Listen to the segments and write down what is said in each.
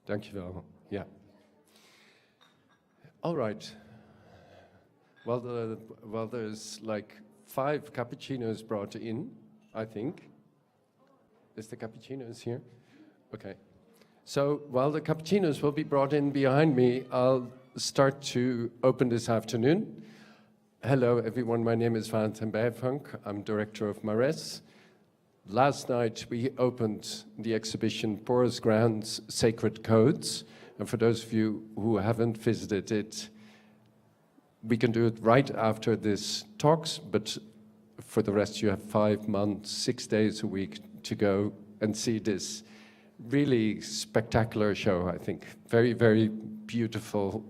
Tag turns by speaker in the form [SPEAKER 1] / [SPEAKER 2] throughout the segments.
[SPEAKER 1] Dankjewel. Yeah. All right. Well, there's like 5 cappuccinos brought in, I think. Is the cappuccinos here? Okay. So while the cappuccinos will be brought in behind me, I'll start to open this afternoon. Hello, everyone. My name is Valentin Bijvank. I'm director of MARRES. Last night, we opened the exhibition Porous Grounds, Sacred Codes. And for those of you who haven't visited it, we can do it right after this talks, but for the rest, you have 5 months, 6 days a week to go and see this really spectacular show, I think. Very, very beautiful,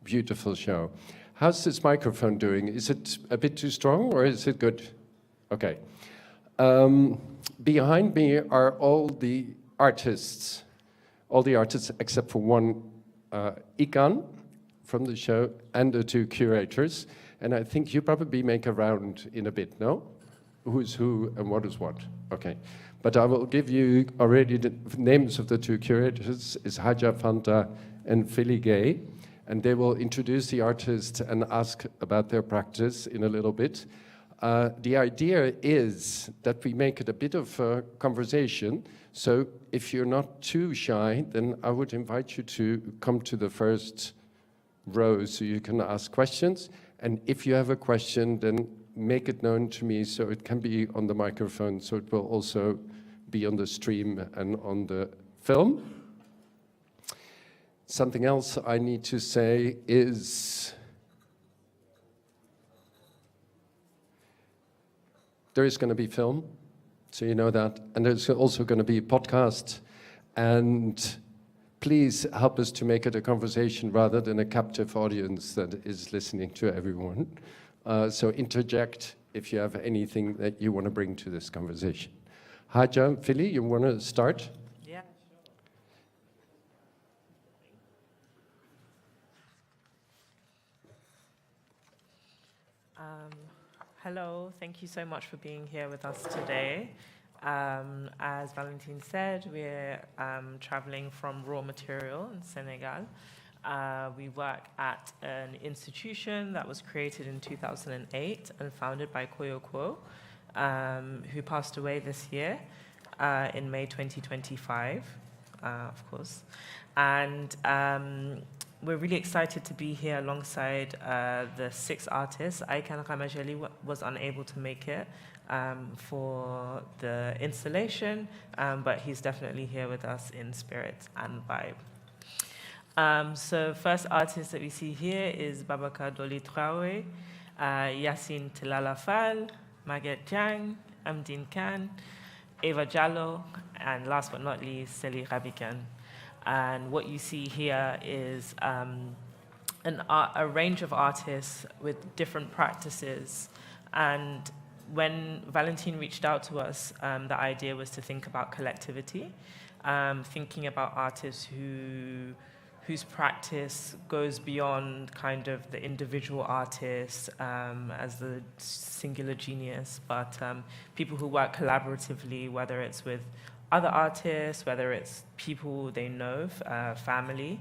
[SPEAKER 1] beautiful show. How's this microphone doing? Is it a bit too strong or is it good? Okay. Behind me are all the artists except for one, Ican from the show, and the 2 curators. And I think you probably make a round in a bit, no? Who's who and what is what? Okay. But I will give you already the names of the 2 curators, is Haja Fanta and Philly Gay. And they will introduce the artists and ask about their practice in a little bit. The idea is that we make it a bit of a conversation. So if you're not too shy, then I would invite you to come to the first row so you can ask questions. And if you have a question, then make it known to me so it can be on the microphone, so it will also be on the stream and on the film. Something else I need to say is there is going to be film, so you know that. And there's also going to be a podcast. And please help us to make it a conversation rather than a captive audience that is listening to everyone. So interject if you have anything that you want to bring to this conversation. Haja, Philly, you want to start?
[SPEAKER 2] Yeah, sure. Hello, thank you so much for being here with us today. As Valentin said, we're traveling from raw material in Senegal. We work at an institution that was created in 2008 and founded by Koyo Kwo, who passed away this year in May 2025, of course. And we're really excited to be here alongside the 6 artists. Ican Ramageli was unable to make it for the installation, but he's definitely here with us in spirit and vibe. So first artist that we see here is Babacar Doli Traoré, Yacine Tilala Fall, Maguette Dieng, Hamedine Kane, Eva Diallo, and last but not least, Selly Raby Kane. And what you see here is a range of artists with different practices. And when Valentin reached out to us, the idea was to think about collectivity, thinking about artists whose practice goes beyond kind of the individual artist as the singular genius, but people who work collaboratively, whether it's with other artists, whether it's people they know, family.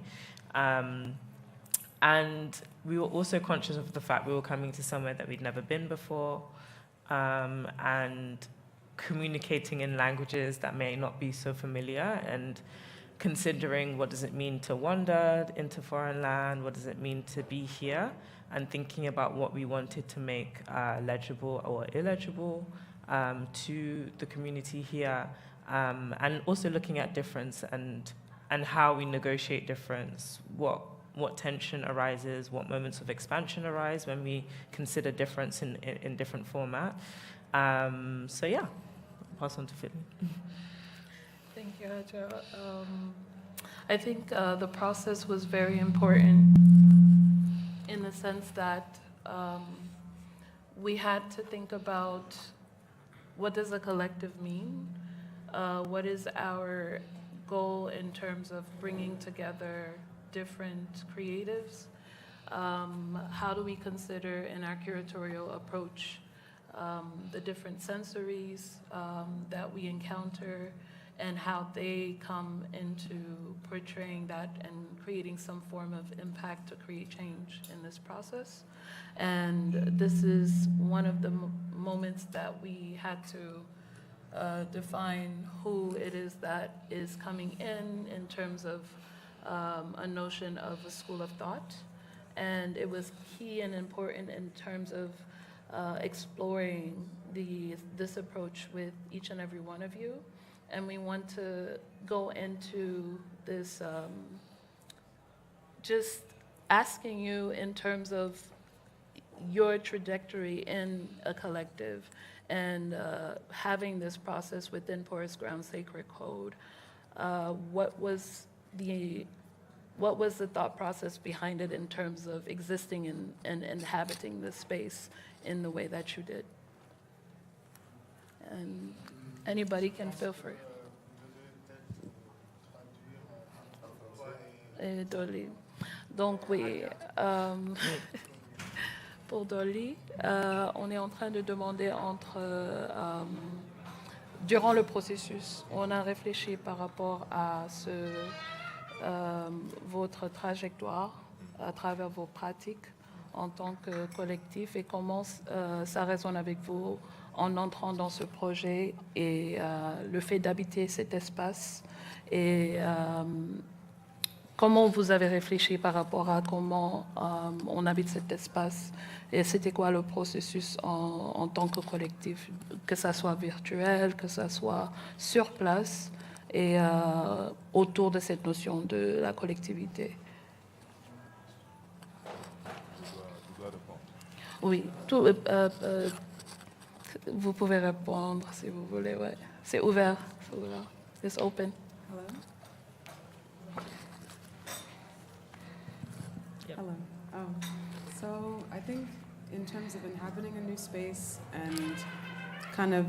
[SPEAKER 2] And we were also conscious of the fact we were coming to somewhere that we'd never been before, and communicating in languages that may not be so familiar, and considering what does it mean to wander into foreign land, what does it mean to be here, and thinking about what we wanted to make legible or illegible to the community here, and also looking at difference and how we negotiate difference, what tension arises, what moments of expansion arise when we consider difference in different format. So yeah, I'll pass on to Philly.
[SPEAKER 3] Thank you, Haja. I think the process was very important in the sense that we had to think about what does a collective mean? What is our goal in terms of bringing together different creatives? How do we consider in our curatorial approach the different sensories that we encounter and how they come into portraying that and creating some form of impact to create change in this process. And this is one of the moments that we had to define who it is that is coming in terms of a notion of a school of thought. And it was key and important in terms of exploring this approach with each and every one of you. And we want to go into this just asking you in terms of your trajectory in a collective and having this process within Porous Grounds Sacred Code. What was the thought process behind it in terms of existing and inhabiting this space in the way that you did? And anybody can feel free. Doli. Donc oui, pour Doli, on est en train de demander durant le processus, on a réfléchi par rapport à votre trajectoire à travers vos pratiques en tant que collectif et comment ça résonne avec vous en entrant dans ce projet et le fait d'habiter cet espace et comment vous avez réfléchi par rapport à comment on habite cet espace et c'était quoi le processus en tant que collectif, que ça soit virtuel, que ça soit sur place et autour de cette notion de la collectivité. Oui, vous pouvez répondre si vous voulez, ouais. C'est ouvert. It's open.
[SPEAKER 4] Hello?
[SPEAKER 2] Yep.
[SPEAKER 4] Hello. So I think in terms of inhabiting a new space and kind of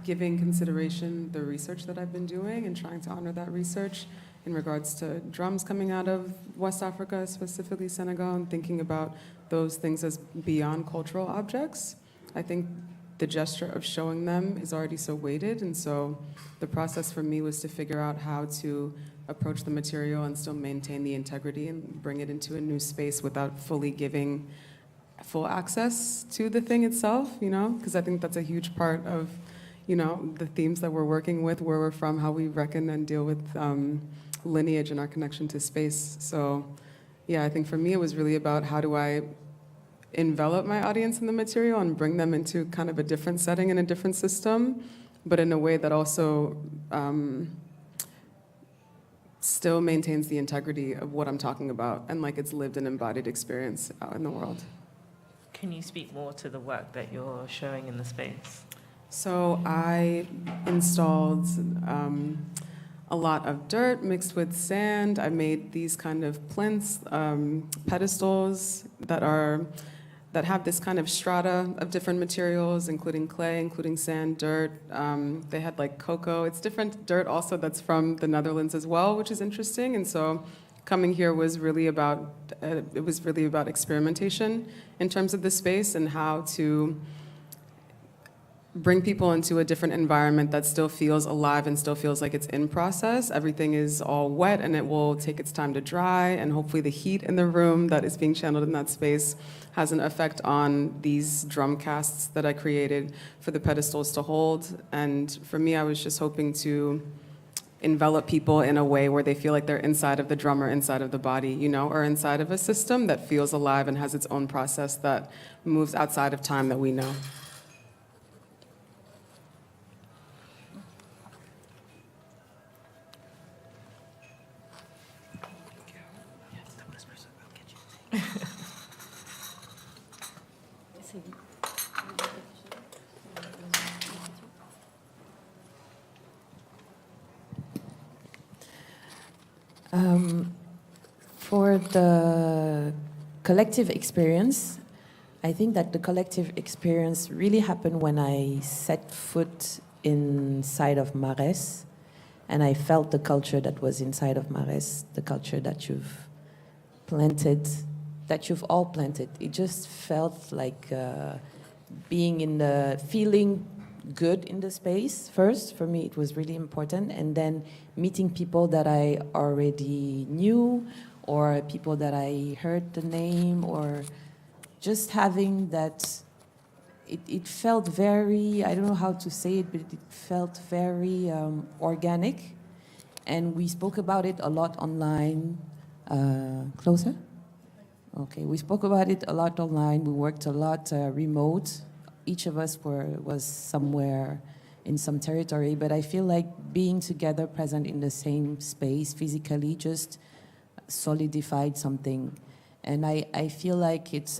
[SPEAKER 4] giving consideration the research that I've been doing and trying to honor that research in regards to drums coming out of West Africa, specifically Senegal, and thinking about those things as beyond cultural objects. I think the gesture of showing them is already so weighted, and so the process for me was to figure out how to approach the material and still maintain the integrity and bring it into a new space without fully giving full access to the thing itself, you know, because I think that's a huge part of, you know, the themes that we're working with, where we're from, how we reckon and deal with lineage and our connection to space. So yeah, I think for me it was really about how do I envelop my audience in the material and bring them into kind of a different setting and a different system, but in a way that also still maintains the integrity of what I'm talking about and like it's lived and embodied experience out in the world.
[SPEAKER 2] Can you speak more to the work that you're showing in the space?
[SPEAKER 4] So I installed a lot of dirt mixed with sand. I made these kind of plinths, pedestals that have this kind of strata of different materials, including clay, including sand, dirt. They had like cocoa. It's different dirt also that's from the Netherlands as well, which is interesting. And so coming here was really about, experimentation in terms of the space and how to bring people into a different environment that still feels alive and still feels like it's in process. Everything is all wet and it will take its time to dry, and hopefully the heat in the room that is being channeled in that space has an effect on these drum casts that I created for the pedestals to hold. And for me, I was just hoping to envelop people in a way where they feel like they're inside of the drum or inside of the body, you know, or inside of a system that feels alive and has its own process that moves outside of time that we know.
[SPEAKER 5] For the collective experience, I think that the collective experience really happened when I set foot inside of MARRES, and I felt the culture that was inside of MARRES, the culture that you've planted, that you've all planted. It just felt like being in the feeling good in the space first. For me, it was really important, and then meeting people that I already knew, or people that I heard the name, or just having that. It felt very, I don't know how to say it, but it felt very organic, and we spoke about it a lot online. Closer? Okay, we spoke about it a lot online. We worked a lot remote. Each of us was somewhere in some territory, but I feel like being together, present in the same space physically, just solidified something. And I feel like it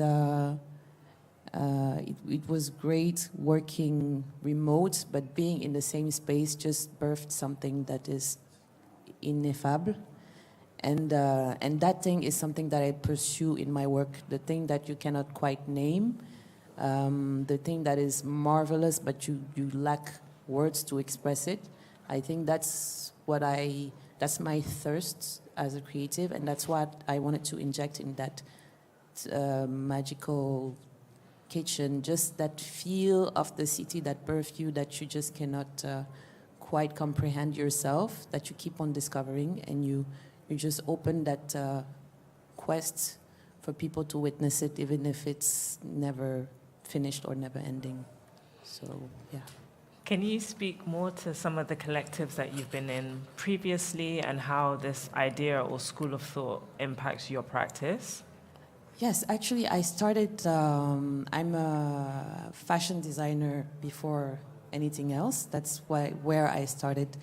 [SPEAKER 5] was great working remote, but being in the same space just birthed something that is ineffable. And that thing is something that I pursue in my work, the thing that you cannot quite name, the thing that is marvelous, but you lack words to express it. I think that's my thirst as a creative, and that's what I wanted to inject in that magical kitchen, just that feel of the city, that perfume that you just cannot quite comprehend yourself, that you keep on discovering, and you just open that quest for people to witness it, even if it's never finished or never ending. So, yeah.
[SPEAKER 2] Can you speak more to some of the collectives that you've been in previously and how this idea or school of thought impacts your practice?
[SPEAKER 5] Yes, actually, I started, I'm a fashion designer before anything else. That's where I started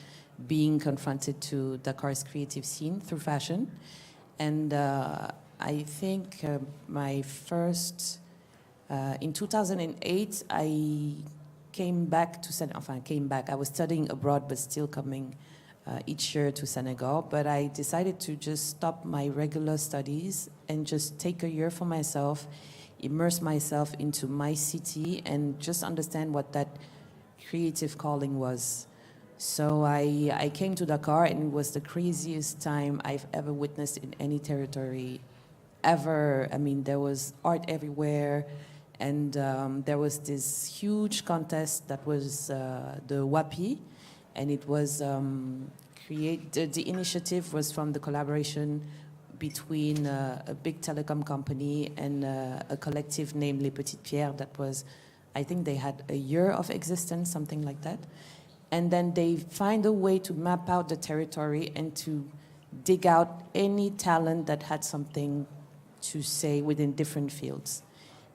[SPEAKER 5] being confronted to Dakar's creative scene through fashion. And I think my first, in 2008, I came back to I was studying abroad, but still coming each year to Senegal. But I decided to just stop my regular studies and just take a year for myself, immerse myself into my city, and just understand what that creative calling was. So I came to Dakar, and it was the craziest time I've ever witnessed in any territory, ever. I mean, there was art everywhere, and there was this huge contest that was the WAPI, and it was the initiative was from the collaboration between a big telecom company and a collective named Les Petites Pierres that was, I think they had a year of existence, something like that. And then they find a way to map out the territory and to dig out any talent that had something to say within different fields.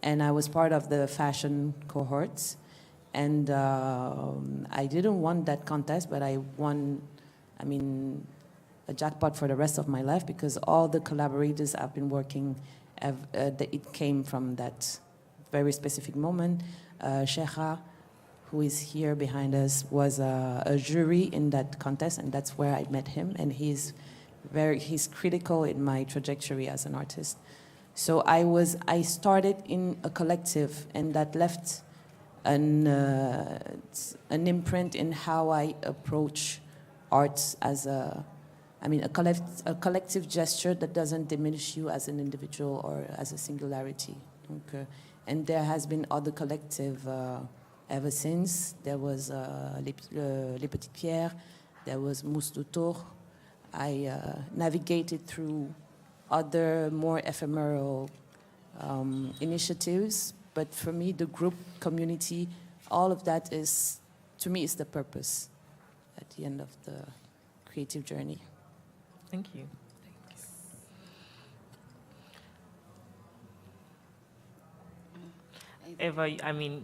[SPEAKER 5] And I was part of the fashion cohorts. And I didn't win that contest, but I won, a jackpot for the rest of my life, because all the collaborators I've been working, it came from that very specific moment. Sheikha, who is here behind us, was a jury in that contest, and that's where I met him, and he's critical in my trajectory as an artist. So I started in a collective, and that left an imprint in how I approach art as a collective gesture that doesn't diminish you as an individual or as a singularity. Okay. And there has been other collective ever since. There was Les Petites Pierres, there was Mousse de Tour. I navigated through other more ephemeral initiatives, but for me, the group, community, all of that is, to me, is the purpose at the end of the creative journey.
[SPEAKER 2] Thank you. Eva,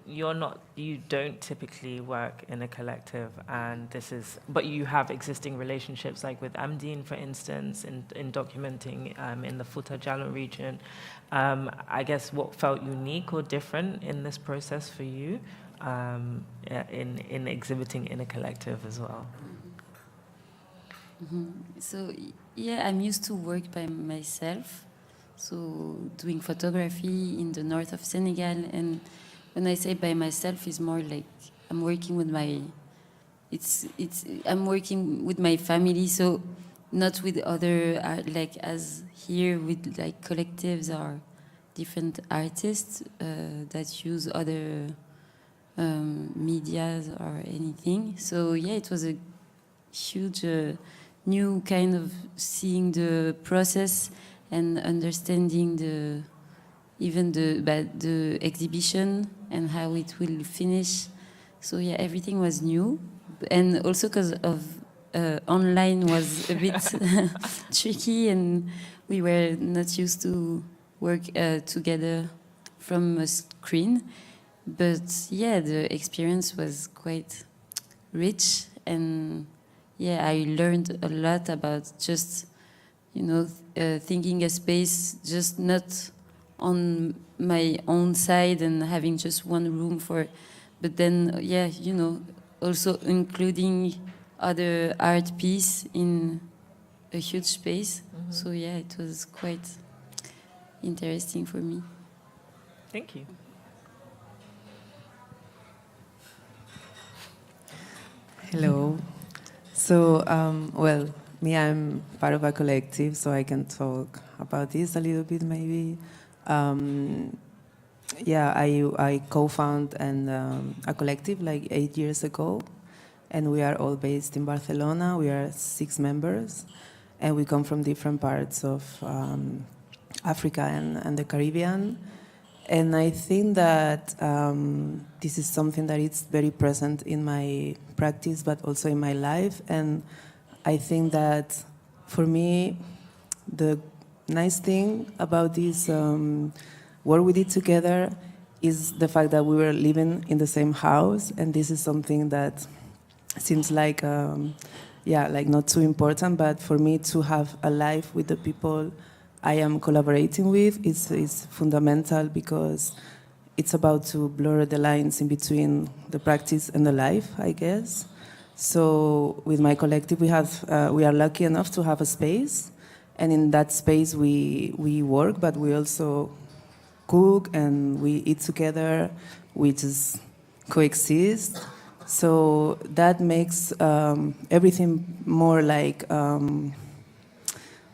[SPEAKER 2] you don't typically work in a collective, and but you have existing relationships, like with Hamedine, for instance, in documenting in the Fouta Djallon region. I guess what felt unique or different in this process for you in exhibiting in a collective as well?
[SPEAKER 6] So, yeah, I'm used to work by myself. So doing photography in the north of Senegal, and when I say by myself, it's more like I'm working with I'm working with my family. So not with other like as here with like collectives or different artists that use other medias or anything. So yeah, it was a huge new kind of seeing the process and understanding the exhibition and how it will finish. So yeah, everything was new, and also because of online was a bit tricky, and we were not used to work together from a screen. But yeah, the experience was quite rich, and yeah, I learned a lot about just, thinking a space just not on my own side and having just one room for, but then, yeah, also including other art piece in a huge space.
[SPEAKER 2] Mm-hmm.
[SPEAKER 6] So yeah, it was quite interesting for me.
[SPEAKER 2] Thank you.
[SPEAKER 7] Hello. So, well, me, I'm part of a collective, so I can talk about this a little bit, maybe. Yeah, I co-found a collective like 8 years ago, and we are all based in Barcelona. We are 6 members, and we come from different parts of Africa and the Caribbean. And I think that this is something that is very present in my practice, but also in my life. And I think that for me, the nice thing about this work we did together is the fact that we were living in the same house. And this is something that seems like, like not too important, but for me to have a life with the people I am collaborating with is fundamental, because it's about to blur the lines in between the practice and the life, I guess. So with my collective, we are lucky enough to have a space, and in that space we work, but we also cook and we eat together. We just coexist. So that makes everything more like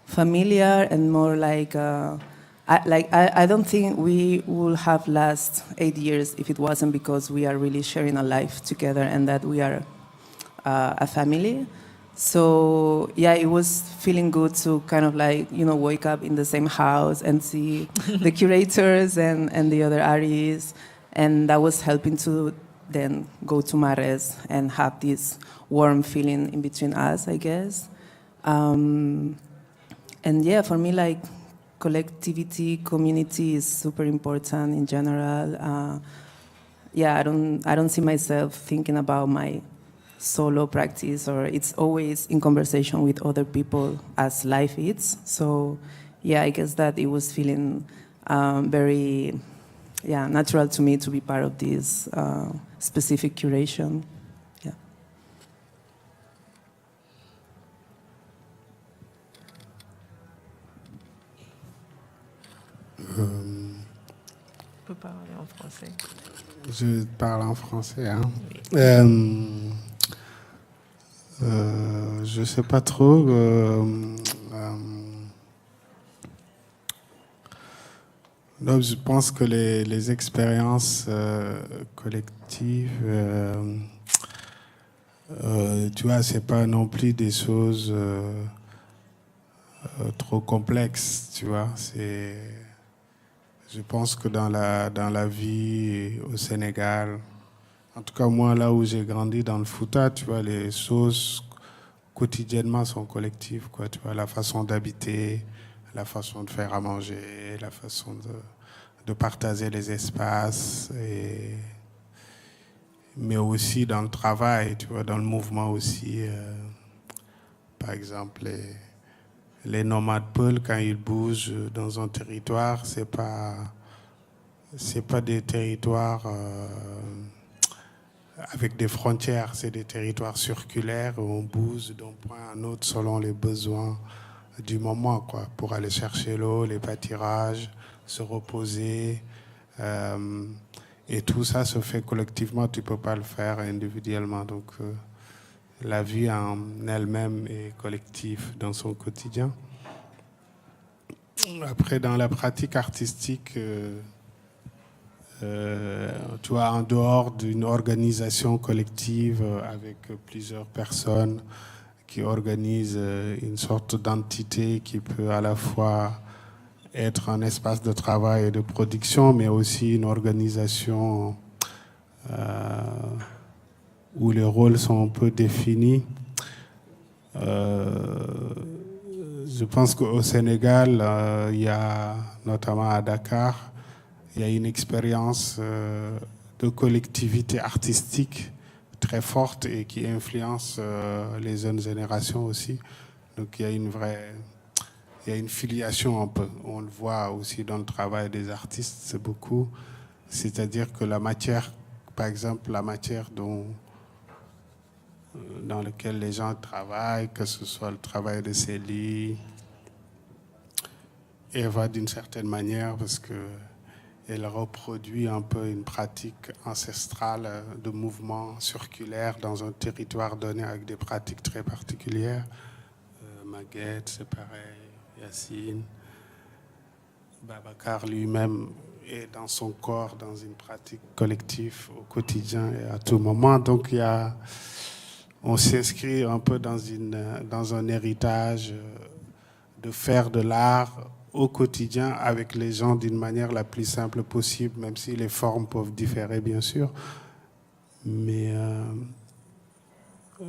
[SPEAKER 7] familiar and more like I don't think we will have last 8 years if it wasn't because we are really sharing a life together and that we are a family. So yeah, it was feeling good to kind of like, wake up in the same house and see the curators and the other artists, and that was helping to then go to MARRES and have this warm feeling in between us, I guess. And yeah, for me, like, collectivity, community is super important in general. Yeah, I don't see myself thinking about my solo practice, or it's always in conversation with other people as life is. So yeah, I guess that it was feeling very natural to me to be part of this specific curation. Yeah.
[SPEAKER 2] Tu peux parler en français.
[SPEAKER 8] Je parle en français. Hein.
[SPEAKER 2] Oui.
[SPEAKER 8] Je sais pas trop. Donc, je pense que les expériences collectives, tu vois, c'est pas non plus des choses trop complexes, tu vois. Je pense que dans la vie au Sénégal, en tout cas moi là où j'ai grandi dans le Fouta, tu vois, les choses quotidiennement sont collectives, quoi. Tu vois, la façon d'habiter, la façon de faire à manger, la façon de partager les espaces, mais aussi dans le travail, tu vois, dans le mouvement aussi. Par exemple, les nomades peuls, quand ils bougent dans un territoire, c'est pas des territoires avec des frontières, c'est des territoires circulaires où on bouge d'un point à un autre selon les besoins du moment, quoi, pour aller chercher l'eau, les pâtirages, se reposer. Et tout ça se fait collectivement, tu ne peux pas le faire individuellement. Donc la vie en elle-même est collective dans son quotidien. Après, dans la pratique artistique, tu vois, en dehors d'une organisation collective avec plusieurs personnes qui organisent une sorte d'entité qui peut à la fois être un espace de travail et de production, mais aussi une organisation où les rôles sont un peu définis. Je pense qu'au Sénégal, il y a, notamment à Dakar, il y a une expérience de collectivité artistique très forte et qui influence les jeunes générations aussi. Donc il y a une filiation un peu. On le voit aussi dans le travail des artistes, c'est beaucoup. C'est-à-dire que la matière, par exemple, la matière dans laquelle les gens travaillent, que ce soit le travail de Selly, Eva d'une certaine manière, parce qu'elle reproduit un peu une pratique ancestrale de mouvement circulaire dans un territoire donné avec des pratiques très particulières. Maguette, c'est pareil, Yacine. Babacar lui-même est dans son corps, dans une pratique collective au quotidien et à tout moment. Donc on s'inscrit un peu dans un héritage de faire de l'art au quotidien avec les gens d'une manière la plus simple possible, même si les formes peuvent différer, bien sûr. Mais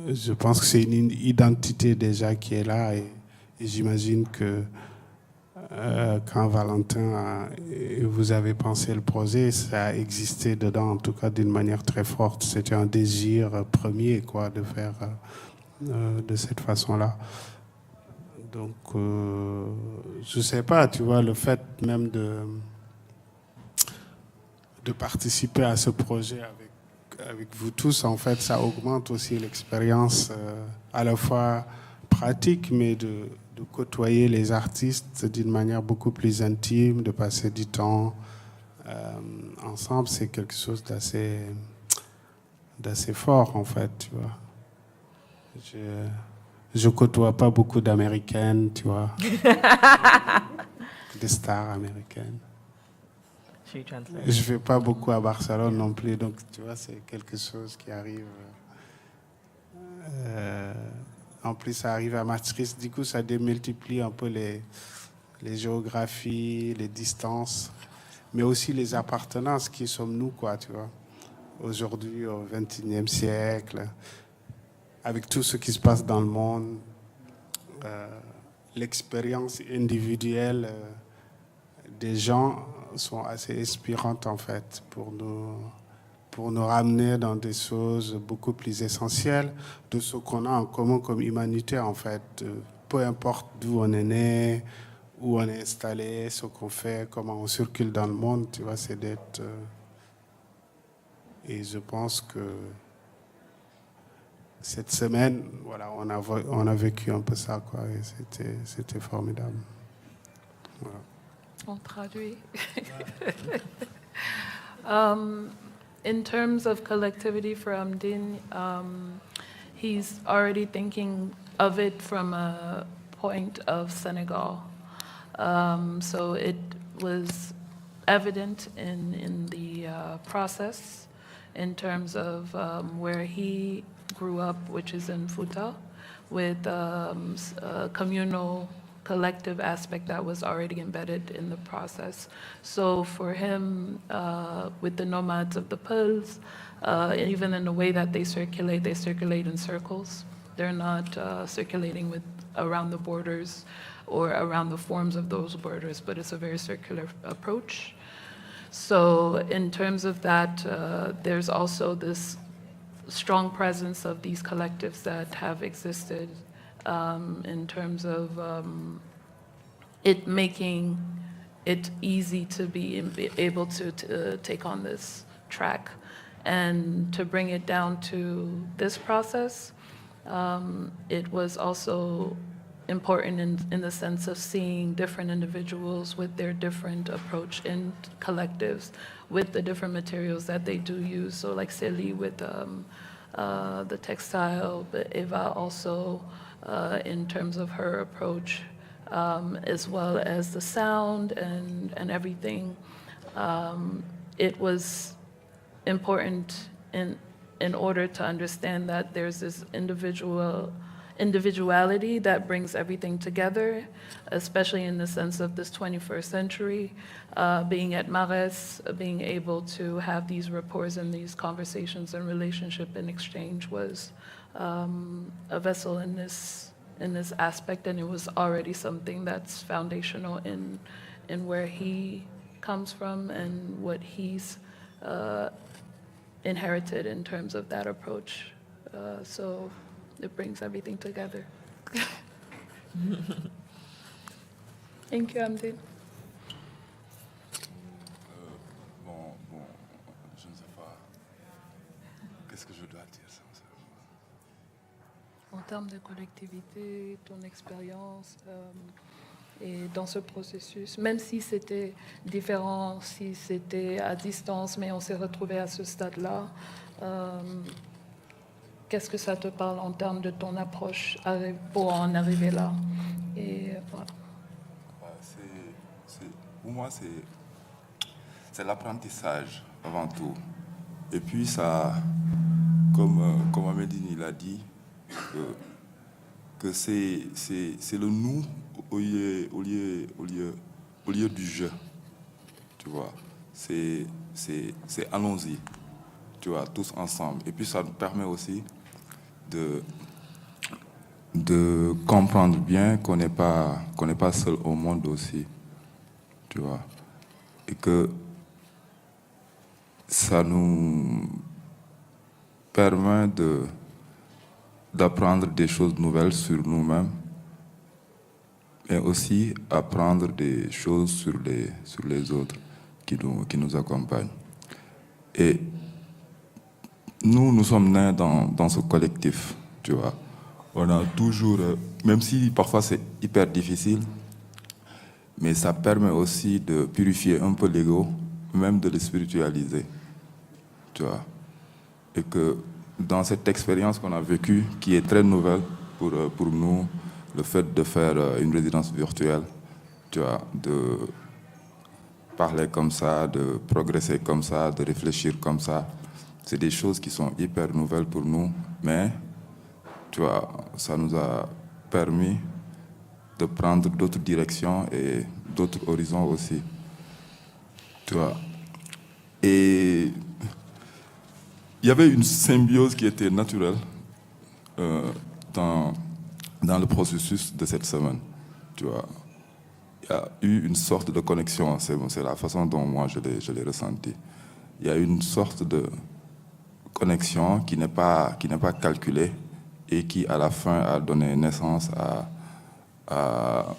[SPEAKER 8] je pense que c'est une identité déjà qui est là et j'imagine que quand Valentin, vous avez pensé le projet, ça a existé dedans, en tout cas d'une manière très forte. C'était un désir premier, quoi, de faire de cette façon-là. Donc, je sais pas, tu vois, le fait même de participer à ce projet avec vous tous, en fait, ça augmente aussi l'expérience à la fois pratique, mais de côtoyer les artistes d'une manière beaucoup plus intime, de passer du temps ensemble, c'est quelque chose d'assez fort, en fait, tu vois. Je côtoie pas beaucoup d'Américaines, tu vois, des stars américaines. Je vais pas beaucoup à Barcelone non plus, donc tu vois, c'est quelque chose qui arrive. En plus, ça arrive à Maastricht, du coup, ça démultiplie un peu les géographies, les distances, mais aussi les appartenances. Qui sommes-nous, quoi, tu vois, aujourd'hui, au XXIe siècle, avec tout ce qui se passe dans le monde, l'expérience individuelle des gens sont assez inspirantes, en fait, pour nous ramener dans des choses beaucoup plus essentielles de ce qu'on a en commun comme humanité, en fait. Peu importe d'où on est né, où on est installé, ce qu'on fait, comment on circule dans le monde, tu vois, c'est d'être... Et je pense que cette semaine, voilà, on a vécu un peu ça, quoi, et c'était formidable. Voilà.
[SPEAKER 3] On traduit. In terms of collectivity for Hamedine, he's already thinking of it from a point of Senegal. So it was evident in the process in terms of where he grew up, which is in Fouta, with a communal collective aspect that was already embedded in the process. So for him, with the nomads of the Peuls, even in the way that they circulate in circles. They're not circulating around the borders or around the forms of those borders, but it's a very circular approach. So in terms of that, there's also this strong presence of these collectives that have existed in terms of it making it easy to be able to take on this track. And to bring it down to this process, it was also important in the sense of seeing different individuals with their different approach in collectives, with the different materials that they do use. So like Selly with the textile, but Eva also in terms of her approach as well as the sound and everything. It was important in order to understand that there's this individuality that brings everything together, especially in the sense of this 21st century, being at MARRES, being able to have these rapports and these conversations and relationship and exchange was a vessel in this aspect, and it was already something that's foundational in where he comes from and what he's inherited in terms of that approach. So it brings everything together. Thank you, Hamedine.
[SPEAKER 9] Bon, je ne sais pas. Qu'est-ce que je dois dire sincèrement?
[SPEAKER 3] En termes de collectivité, ton expérience, et dans ce processus, même si c'était différent, si c'était à distance, mais on s'est retrouvé à ce stade-là, qu'est-ce que ça te parle en termes de ton approche pour en arriver là? Et voilà.
[SPEAKER 9] Pour moi, c'est l'apprentissage avant tout. Et puis ça, comme Hamedine il a dit, que c'est le nous au lieu du je, tu vois. C'est allons-y, tu vois, tous ensemble. Et puis ça nous permet aussi de comprendre bien qu'on n'est pas seul au monde aussi, tu vois. Et que ça nous permet d'apprendre des choses nouvelles sur nous-mêmes, mais aussi apprendre des choses sur les autres qui nous accompagnent. Et nous sommes nés dans ce collectif, tu vois. On a toujours, même si parfois c'est hyper difficile, mais ça permet aussi de purifier un peu l'ego, même de le spiritualiser, tu vois. Et que dans cette expérience qu'on a vécue, qui est très nouvelle pour nous, le fait de faire une résidence virtuelle, tu vois, de parler comme ça, de progresser comme ça, de réfléchir comme ça, c'est des choses qui sont hyper nouvelles pour nous, mais tu vois, ça nous a permis de prendre d'autres directions et d'autres horizons aussi, tu vois. Et il y avait une symbiose qui était naturelle dans le processus de cette semaine, tu vois. Il y a eu une sorte de connexion, c'est la façon dont moi je l'ai ressenti. Il y a une sorte de connexion qui n'est pas calculée et qui à la fin a donné naissance à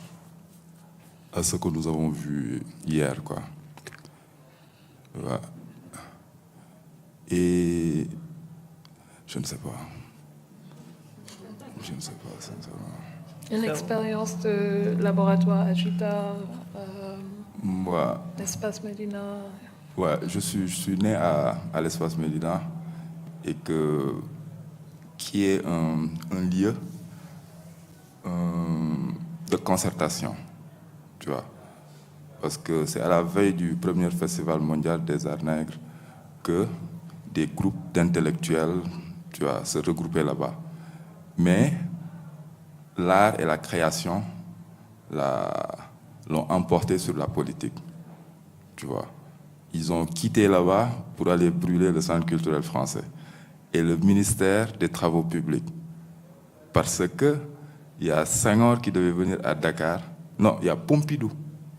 [SPEAKER 9] ce que nous avons vu hier, quoi. Ouais. Et je ne sais pas, sincèrement.
[SPEAKER 3] Une expérience de laboratoire Agita, l'espace Medina.
[SPEAKER 9] Ouais, je suis né à l'espace Medina et qui est un lieu de concertation, tu vois. Parce que c'est à la veille du premier festival mondial des arts nègres que des groupes d'intellectuels, tu vois, se regroupaient là-bas. Mais l'art et la création l'ont emporté sur la politique, tu vois. Ils ont quitté là-bas pour aller brûler le centre culturel français et le ministère des Travaux publics. Parce que il y a Senghor qui devait venir à Dakar. Non, il y a Pompidou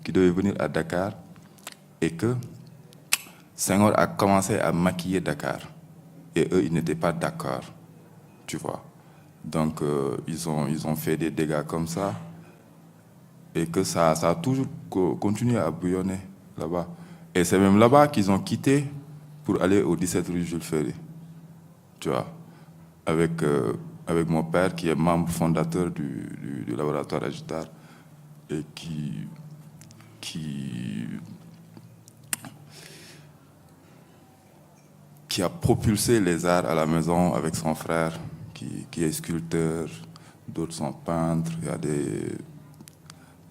[SPEAKER 9] qui devait venir à Dakar et que Senghor a commencé à maquiller Dakar. Et eux, ils n'étaient pas d'accord, tu vois. Donc, ils ont fait des dégâts comme ça et que ça a toujours continué à bouillonner là-bas. Et c'est même là-bas qu'ils ont quitté pour aller au 17 rue Jules Ferry, tu vois, avec mon père qui est membre fondateur du laboratoire Agitar et qui a propulsé les arts à la maison avec son frère qui est sculpteur, d'autres sont peintres, il y a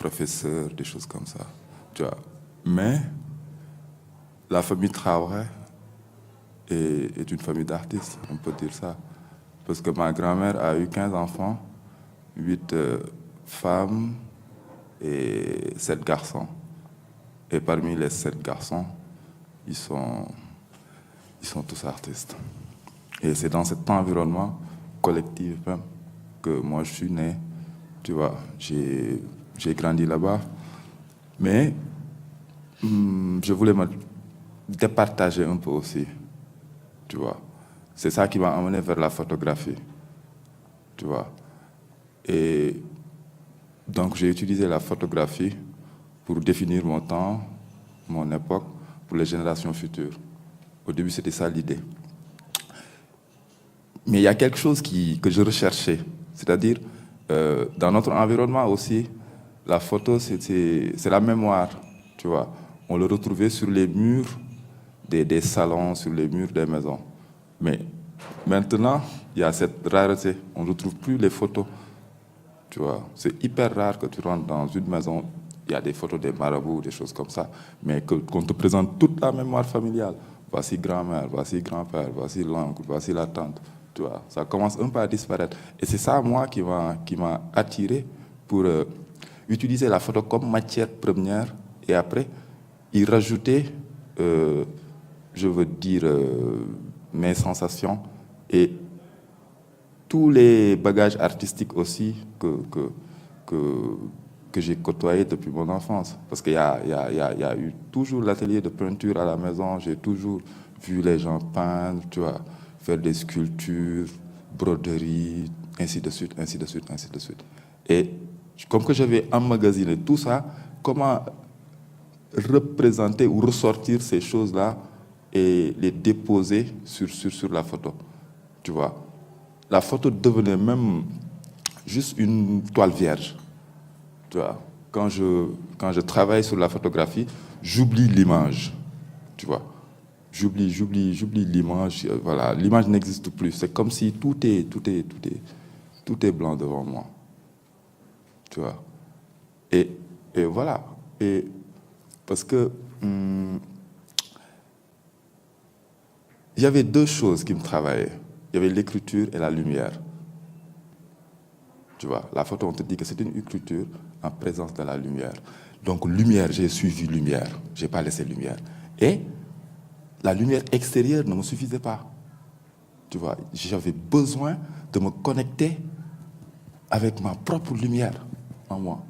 [SPEAKER 9] professeurs, des choses comme ça. Tu vois. Mais la famille Traoré est une famille d'artistes, on peut dire ça. Parce que ma grand-mère a eu 15 enfants, 8 femmes et 7 garçons. Et parmi les 7 garçons, ils sont tous artistes. Et c'est dans cet environnement collectif même que moi je suis né. Tu vois, j'ai grandi là-bas. Mais je voulais me départager un peu aussi. Tu vois. C'est ça qui m'a amené vers la photographie. Tu vois. Et donc j'ai utilisé la photographie pour définir mon temps, mon époque, pour les générations futures. Au début, c'était ça l'idée. Mais il y a quelque chose que je recherchais. C'est-à-dire, dans notre environnement aussi, la photo, c'est la mémoire. Tu vois. On le retrouvait sur les murs des salons, sur les murs des maisons. Mais maintenant, il y a cette rareté. On ne retrouve plus les photos. Tu vois, c'est hyper rare que tu rentres dans une maison, il y a des photos des marabouts, des choses comme ça, mais qu'on te présente toute la mémoire familiale. Voici grand-mère, voici grand-père, voici l'oncle, voici la tante. Tu vois, ça commence un peu à disparaître. Et c'est ça, moi, qui m'a attiré pour utiliser la photo comme matière première et après y rajouter, je veux dire, mes sensations et tous les bagages artistiques aussi que j'ai côtoyés depuis mon enfance. Parce qu'il y a eu toujours l'atelier de peinture à la maison, j'ai toujours vu les gens peindre, tu vois, faire des sculptures, broderies, ainsi de suite, ainsi de suite, ainsi de suite. Et comme que j'avais emmagasiné tout ça, comment représenter ou ressortir ces choses-là et les déposer sur la photo, tu vois. La photo devenait même juste une toile vierge. Tu vois, quand je travaille sur la photographie, j'oublie l'image. Tu vois, j'oublie l'image. Voilà, l'image n'existe plus. C'est comme si tout est blanc devant moi. Tu vois. Et voilà. Et parce que il y avait deux choses qui me travaillaient. Il y avait l'écriture et la lumière. Tu vois, la photo, on te dit que c'est une écriture en présence de la lumière. Donc, lumière, j'ai suivi lumière. Je n'ai pas laissé lumière. Et la lumière extérieure ne me suffisait pas. Tu vois, j'avais besoin de me connecter avec ma propre lumière en moi.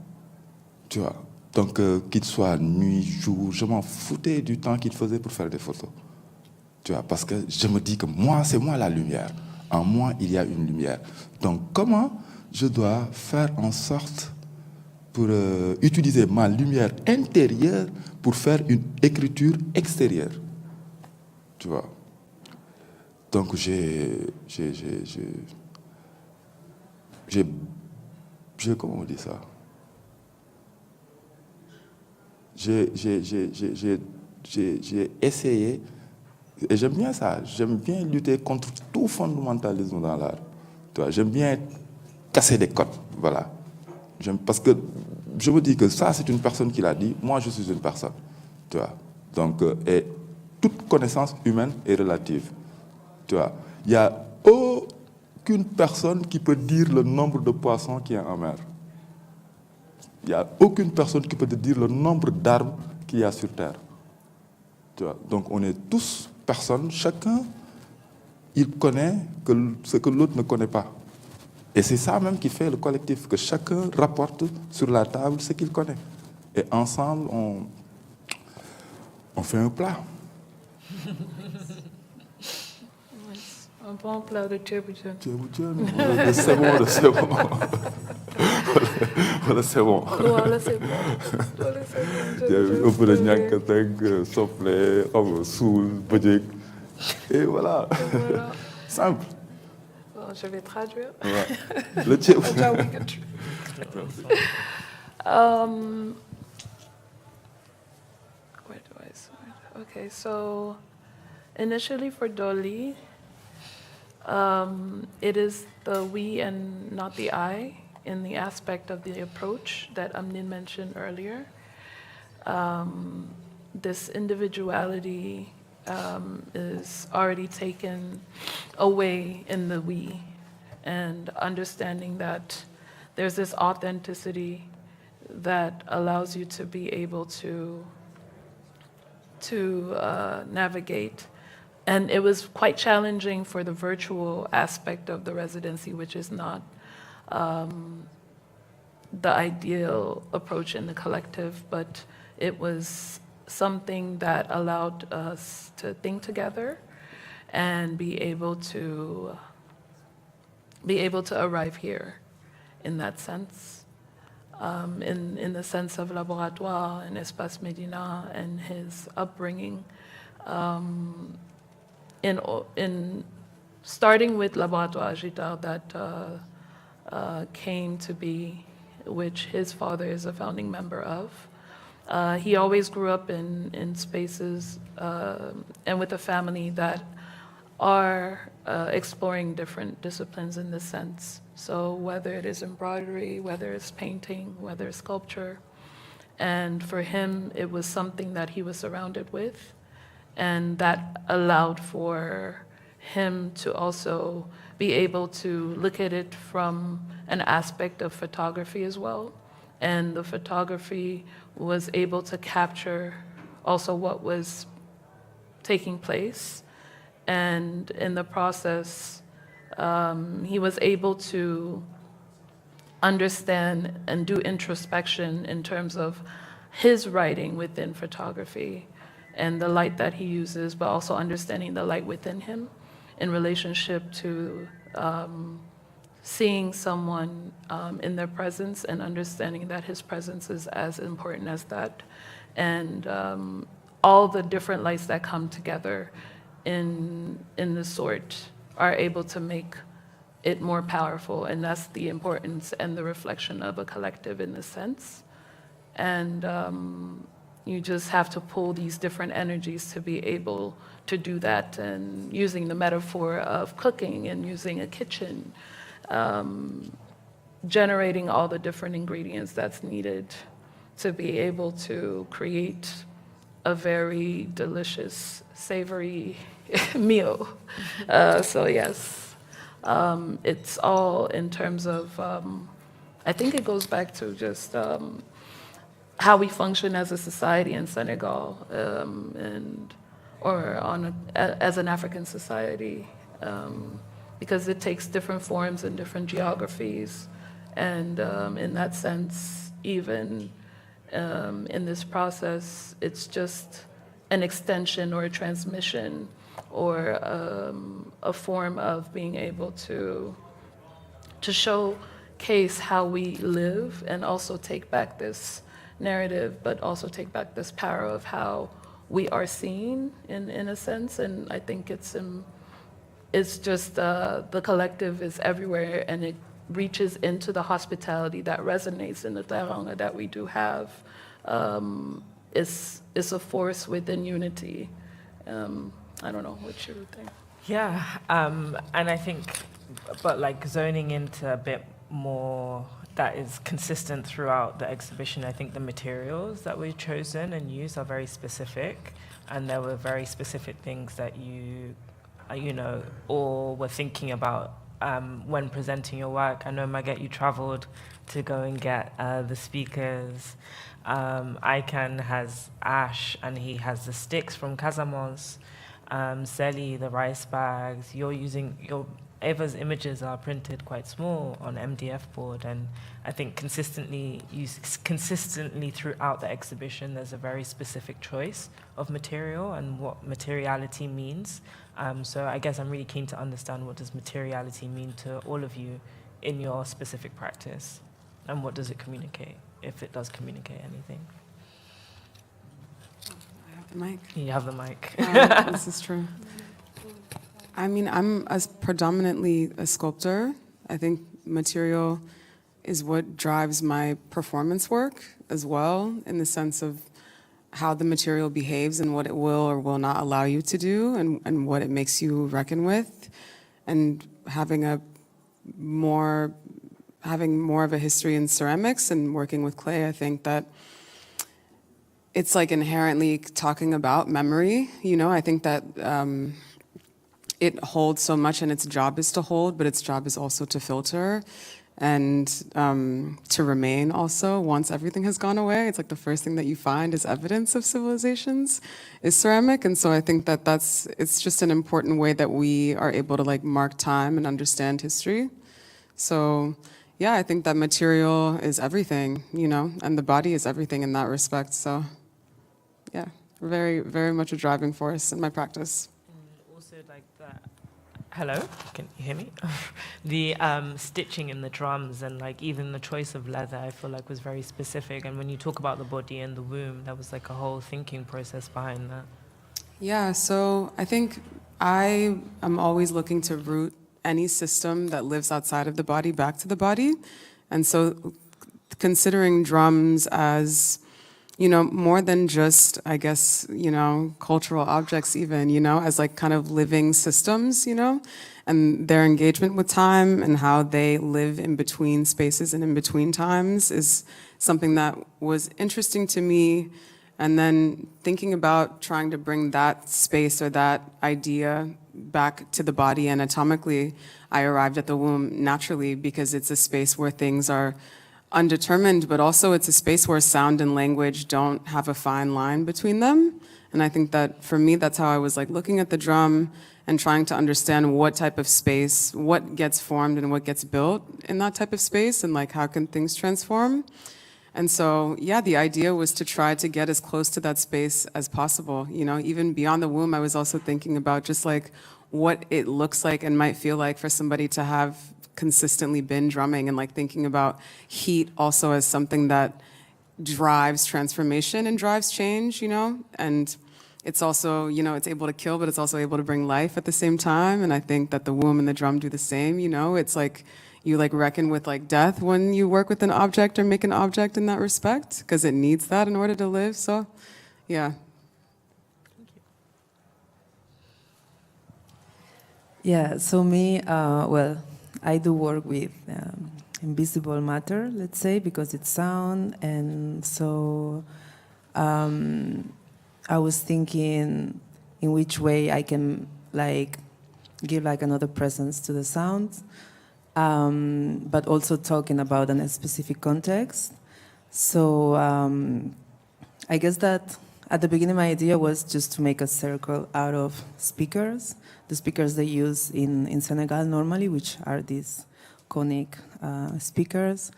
[SPEAKER 9] Tu vois, donc qu'il soit nuit, jour, je m'en foutais du temps qu'il faisait pour faire des photos. Tu vois, parce que je me dis que moi, c'est moi la lumière. En moi, il y a une lumière. Donc, comment je dois faire en sorte pour utiliser ma lumière intérieure pour faire une écriture extérieure? Tu vois. Donc, comment on dit ça? J'ai essayé. Et j'aime bien ça. J'aime bien lutter contre tout fondamentalisme dans l'art. J'aime bien casser des codes. Voilà. Parce que je me dis que ça, c'est une personne qui l'a dit. Moi, je suis une personne. Tu vois. Donc, et toute connaissance humaine est relative. Tu vois. Il n'y a aucune personne qui peut dire le nombre de poissons qu'il y a en mer. Il n'y a aucune personne qui peut te dire le nombre d'arbres qu'il y a sur Terre. Tu vois. Donc, on est tous personnes, chacun, il connaît ce que l'autre ne connaît pas. Et c'est ça même qui fait le collectif, que chacun rapporte sur la table ce qu'il connaît. Et ensemble, on fait un plat.
[SPEAKER 3] Un bon plat de tchébouchen.
[SPEAKER 9] C'est bon. Voilà, c'est bon.
[SPEAKER 3] Voilà, c'est bon.
[SPEAKER 9] Il y a un peu de ñankatang, sople, soul, bojek. Et voilà. Simple.
[SPEAKER 3] Bon, je vais traduire.
[SPEAKER 9] Ouais. Le tchébouchen.
[SPEAKER 3] Where do I start? Okay, so initially for Doli, it is the we and not the I. in the aspect of the approach that Amnin mentioned earlier. This individuality is already taken away in the we, and understanding that there's this authenticity that allows you to be able to navigate. And it was quite challenging for the virtual aspect of the residency, which is not the ideal approach in the collective, but it was something that allowed us to think together and be able to arrive here in that sense, in the sense of laboratoire and Espace Medina and his upbringing. In starting with Laboratoire Agitar that came to be, which his father is a founding member of. He always grew up in spaces and with a family that are exploring different disciplines in this sense. So whether it is embroidery, whether it's painting, whether it's sculpture. And for him, it was something that he was surrounded with. And that allowed for him to also be able to look at it from an aspect of photography as well. And the photography was able to capture also what was taking place. And in the process, he was able to understand and do introspection in terms of his writing within photography and the light that he uses, but also understanding the light within him in relationship to seeing someone in their presence and understanding that his presence is as important as that. And all the different lights that come together in the sort are able to make it more powerful, and that's the importance and the reflection of a collective in this sense. And you just have to pull these different energies to be able to do that, and using the metaphor of cooking and using a kitchen, generating all the different ingredients that's needed to be able to create a very delicious, savory meal. So yes, it's all in terms of, I think it goes back to just how we function as a society in Senegal, as an African society, because it takes different forms in different geographies. And in that sense, even in this process, it's just an extension or a transmission or a form of being able to showcase how we live and also take back this narrative, but also take back this power of how we are seen in a sense. And I think it's just the collective is everywhere, and it reaches into the hospitality that resonates in the Teranga that we do have. It's a force within unity. I don't know what you would think.
[SPEAKER 2] Yeah, and I think, but like zoning into a bit more that is consistent throughout the exhibition, I think the materials that we've chosen and used are very specific, and there were very specific things that you all were thinking about when presenting your work. I know, Maguette, you traveled to go and get the speakers. Ican has ash, and he has the sticks from Casamance. Selly, the rice bags. You're using Eva's images are printed quite small on MDF board, and I think consistently throughout the exhibition, there's a very specific choice of material and what materiality means. So I guess I'm really keen to understand, what does materiality mean to all of you in your specific practice, and what does it communicate, if it does communicate anything?
[SPEAKER 4] I have the mic.
[SPEAKER 2] You have the mic.
[SPEAKER 4] This is true. I mean, I'm predominantly a sculptor. I think material is what drives my performance work as well, in the sense of how the material behaves and what it will or will not allow you to do, and what it makes you reckon with. And having a more having more of a history in ceramics and working with clay, I think that it's like inherently talking about memory. You know, I think that it holds so much, and its job is to hold, but its job is also to filter and to remain also once everything has gone away. It's like the first thing that you find is evidence of civilizations is ceramic. And so I think that it's just an important way that we are able to like mark time and understand history. So yeah, I think that material is everything, you know, and the body is everything in that respect. So yeah, very, very much a driving force in my practice.
[SPEAKER 2] Also, like that. Hello, can you hear me? The stitching in the drums and like even the choice of leather, I feel like was very specific. And when you talk about the body and the womb, there was like a whole thinking process behind that.
[SPEAKER 4] Yeah, so I think I am always looking to root any system that lives outside of the body back to the body. And so considering drums as, you know, more than just, I guess, you know, cultural objects even, you know, as like kind of living systems, you know, and their engagement with time and how they live in between spaces and in between times is something that was interesting to me. And then thinking about trying to bring that space or that idea back to the body anatomically, I arrived at the womb naturally because it's a space where things are undetermined, but also it's a space where sound and language don't have a fine line between them. And I think that for me, that's how I was like looking at the drum and trying to understand what type of space, what gets formed and what gets built in that type of space, and like how can things transform. And so, yeah, the idea was to try to get as close to that space as possible. You know, even beyond the womb, I was also thinking about just like what it looks like and might feel like for somebody to have consistently been drumming, and like thinking about heat also as something that drives transformation and drives change, you know? And it's also, you know, it's able to kill, but it's also able to bring life at the same time. And I think that the womb and the drum do the same, you know? It's like you like reckon with like death when you work with an object or make an object in that respect, because it needs that in order to live. So, yeah.
[SPEAKER 7] Yeah, so me, well, I do work with invisible matter, let's say, because it's sound. And so I was thinking in which way I can like give like another presence to the sound, but also talking about a specific context. So I guess that at the beginning my idea was just to make a circle out of speakers, the speakers they use in Senegal normally, which are these conic speakers.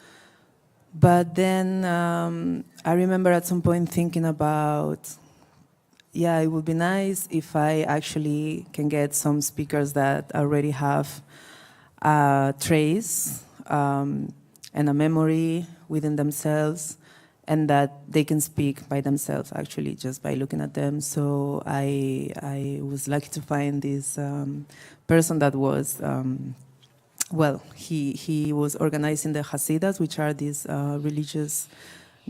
[SPEAKER 7] But then I remember at some point thinking about, yeah, it would be nice if I actually can get some speakers that already have a trace and a memory within themselves, and that they can speak by themselves actually just by looking at them. So I was lucky to find this person that was, well, he was organizing the Hasidas, which are these religious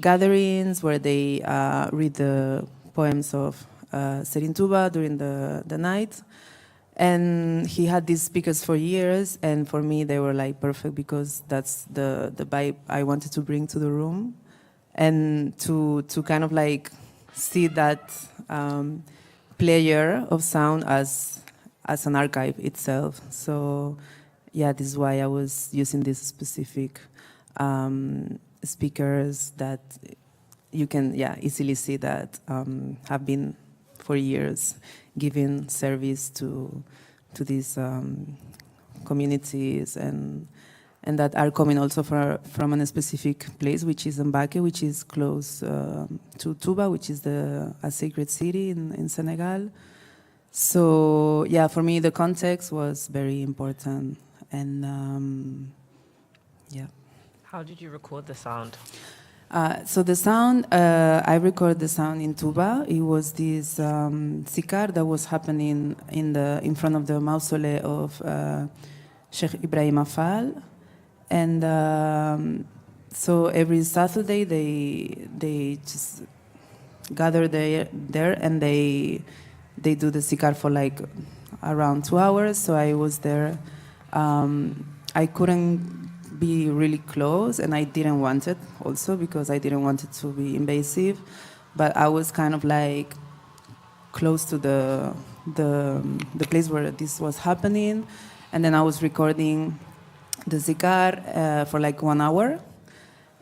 [SPEAKER 7] gatherings where they read the poems of Serin Touba during the night. And he had these speakers for years, and for me they were like perfect because that's the vibe I wanted to bring to the room. And to kind of like see that player of sound as an archive itself. So yeah, this is why I was using these specific speakers that you can easily see that have been for years giving service to these communities and that are coming also from a specific place, which is Mbake, which is close to Touba, which is a sacred city in Senegal. So yeah, for me the context was very important, and yeah.
[SPEAKER 2] How did you record the sound?
[SPEAKER 7] So the sound, I recorded the sound in Touba. It was this sikar that was happening in front of the mausoleum of Sheikh Ibrahim Fall. And so every Saturday they just gather there and they do the sikar for like around 2 hours. So I was there. I couldn't be really close, and I didn't want it also because I didn't want it to be invasive, but I was kind of like close to the place where this was happening, and then I was recording the cigar for like 1 hour.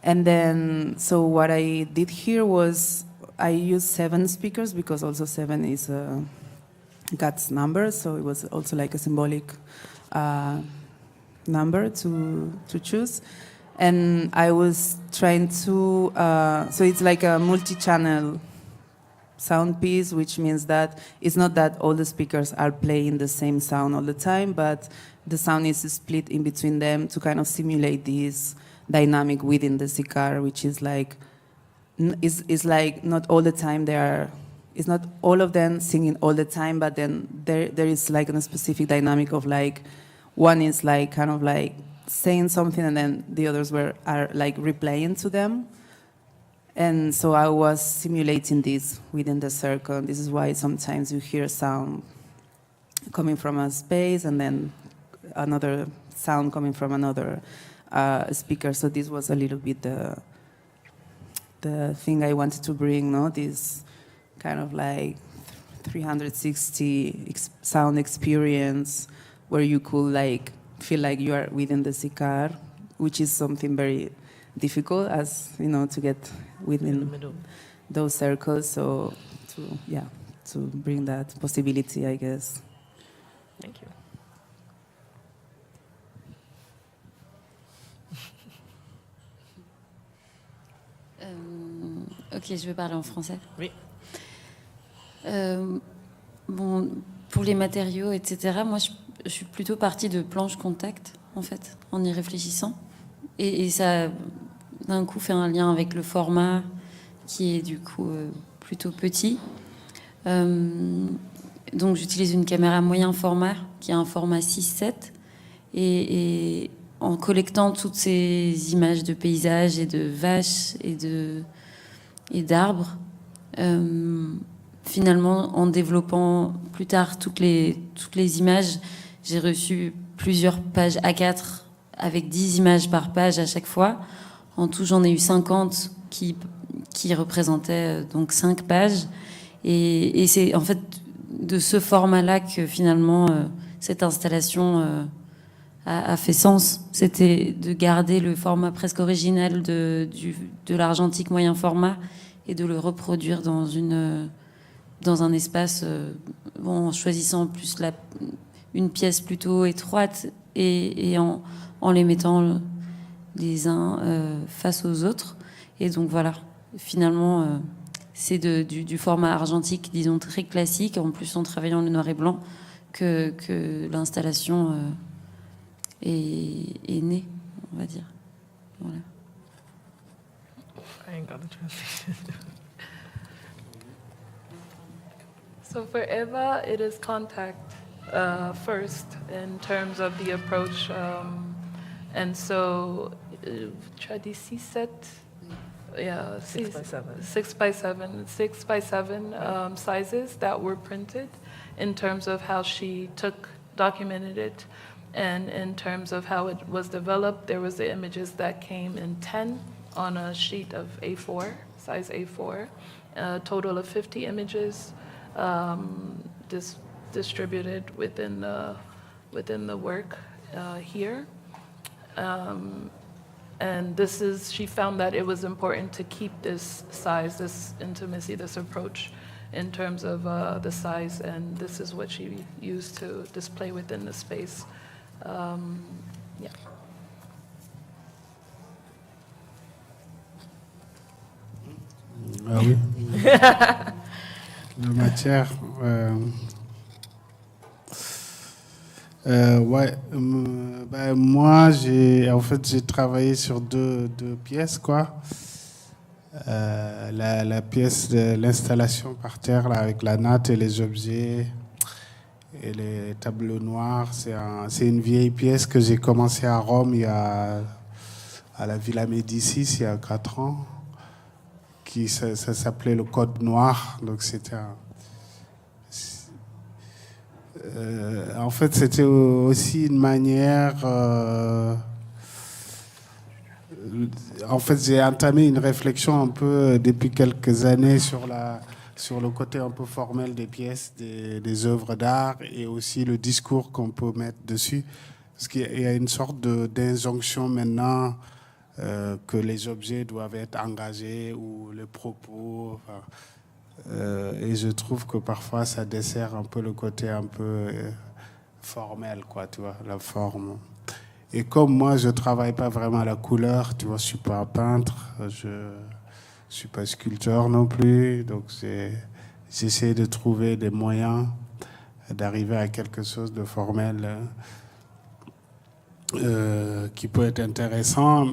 [SPEAKER 7] And then, so what I did here was I used 7 speakers because also 7 is God's number, so it was also like a symbolic number to choose. And I was trying to, so it's like a multi-channel sound piece, which means that it's not that all the speakers are playing the same sound all the time, but the sound is split in between them to kind of simulate this dynamic within the cigar, which is like, is like not all the time it's not all of them singing all the time, but then there is like a specific dynamic of like, one is like kind of like saying something and then the others are like replaying to them. And so I was simulating this within the circle. This is why sometimes you hear sound coming from a space and then another sound coming from another speaker. So this was a little bit the thing I wanted to bring, no? This kind of like 360 sound experience where you could like feel like you are within the cigar, which is something very difficult, as you know, to get within those circles. So to bring that possibility, I guess.
[SPEAKER 2] Thank you.
[SPEAKER 6] Ok, je vais parler en français.
[SPEAKER 2] Oui.
[SPEAKER 6] Bon, pour les matériaux, etc., moi, je suis plutôt partie de planches contact, en fait, en y réfléchissant. Et ça, d'un coup, fait un lien avec le format qui est, du coup, plutôt petit. Donc, j'utilise une caméra moyen format, qui a un format 6-7. Et en collectant toutes ces images de paysages et de vaches et d'arbres, finalement, en développant plus tard toutes les images, j'ai reçu plusieurs pages A4 avec 10 images par page à chaque fois. En tout, j'en ai eu 50 qui représentaient donc 5 pages. Et c'est en fait de ce format-là que finalement cette installation a fait sens. C'était de garder le format presque original de l'argentique moyen format et de le reproduire dans un espace, en choisissant en plus une pièce plutôt étroite et en les mettant les uns face aux autres. Et donc voilà, finalement, c'est du format argentique, disons, très classique, en plus en travaillant le noir et blanc, que l'installation est née, on va dire. Voilà.
[SPEAKER 2] I ain't got the translation.
[SPEAKER 3] So for Eva, it is contact first in terms of the approach. And so, tu as dit 6-7? Yeah,
[SPEAKER 2] 6x7.
[SPEAKER 3] 6x7. 6x7 sizes that were printed in terms of how she documented it. And in terms of how it was developed, there was the images that came in 10 on a sheet of A4, size A4, a total of 50 images distributed within the work here. And she found that it was important to keep this size, this intimacy, this approach in terms of the size, and this is what she used to display within the space. Yeah.
[SPEAKER 8] Ah oui. La matière. Ouais. Moi, j'ai travaillé sur deux pièces, quoi. La pièce de l'installation par terre là, avec la natte et les objets et les tableaux noirs. C'est une vieille pièce que j'ai commencé à Rome à la Villa Médicis il y a 4 ans. Ça s'appelait le Code Noir. Donc c'était en fait, c'était aussi une manière En fait, j'ai entamé une réflexion un peu depuis quelques années sur le côté un peu formel des pièces, des œuvres d'art et aussi le discours qu'on peut mettre dessus. Parce qu'il y a une sorte d'injonction maintenant que les objets doivent être engagés ou les propos. Enfin, et je trouve que parfois ça dessert un peu le côté un peu formel, quoi, tu vois, la forme. Et comme moi, je ne travaille pas vraiment la couleur, tu vois, je ne suis pas un peintre, je ne suis pas sculpteur non plus, donc j'essaie de trouver des moyens d'arriver à quelque chose de formel qui peut être intéressant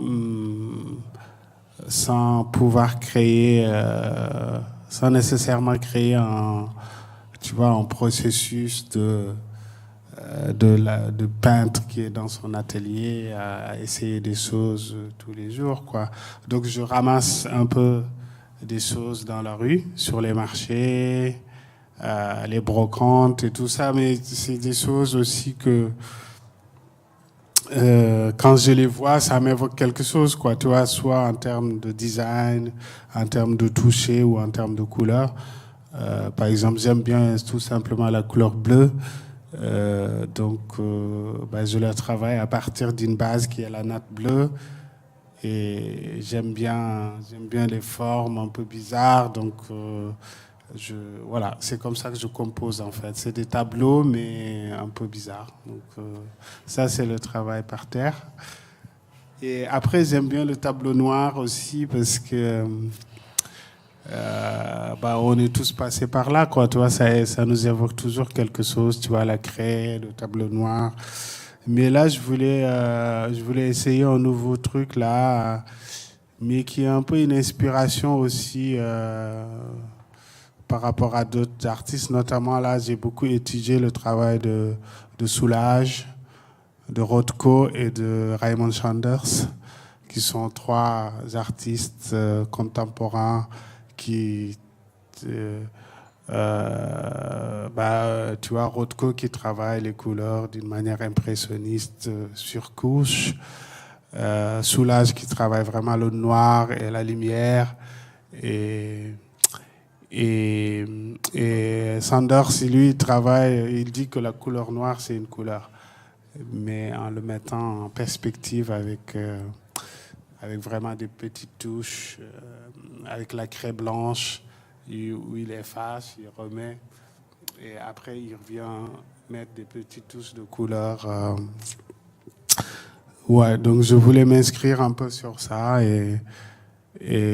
[SPEAKER 8] sans pouvoir créer, sans nécessairement créer tu vois, un processus de peintre qui est dans son atelier à essayer des choses tous les jours, quoi. Donc je ramasse un peu des choses dans la rue, sur les marchés, les brocantes et tout ça, mais c'est des choses aussi que quand je les vois, ça m'évoque quelque chose, quoi, tu vois, soit en termes de design, en termes de toucher ou en termes de couleur. Par exemple, j'aime bien tout simplement la couleur bleue. Donc, je la travaille à partir d'une base qui est la natte bleue. Et j'aime bien les formes un peu bizarres. Donc, voilà, c'est comme ça que je compose en fait. C'est des tableaux, mais un peu bizarres. Donc, ça, c'est le travail par terre. Et après, j'aime bien le tableau noir aussi parce que on est tous passés par là, quoi. Tu vois, ça nous évoque toujours quelque chose. Tu vois, la craie, le tableau noir. Mais là, je voulais essayer un nouveau truc là, mais qui est un peu une inspiration aussi par rapport à d'autres artistes. Notamment là, j'ai beaucoup étudié le travail de Soulage, de Rothko et de Raymond Sanders, qui sont trois artistes contemporains qui... tu vois, Rothko qui travaille les couleurs d'une manière impressionniste sur couche, Soulage qui travaille vraiment le noir et la lumière, et Sanders, lui, il dit que la couleur noire, c'est une couleur, mais en le mettant en perspective avec vraiment des petites touches, avec la craie blanche, où il efface, il remet, et après il revient mettre des petites touches de couleur. Ouais, donc je voulais m'inscrire un peu sur ça, et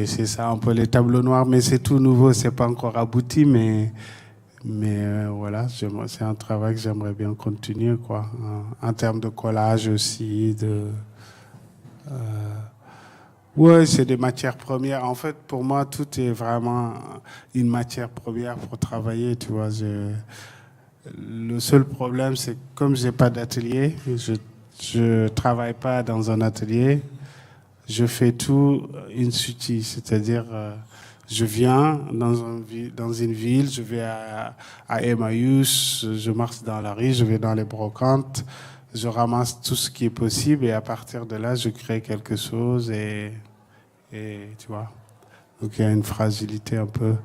[SPEAKER 8] c'est ça un peu les tableaux noirs, mais c'est tout nouveau, c'est pas encore abouti, mais voilà, c'est un travail que j'aimerais bien continuer, quoi, en termes de collage aussi, oui, c'est des matières premières. En fait, pour moi, tout est vraiment une matière première pour travailler, tu vois. Le seul problème, c'est que comme je n'ai pas d'atelier, je ne travaille pas dans un atelier, je fais tout in situ, c'est-à-dire je viens dans une ville, je vais à Emmaüs, je marche dans la rue, je vais dans les brocantes, je ramasse tout ce qui est possible et à partir de là, je crée quelque chose et tu vois. Donc il y a une fragilité un peu.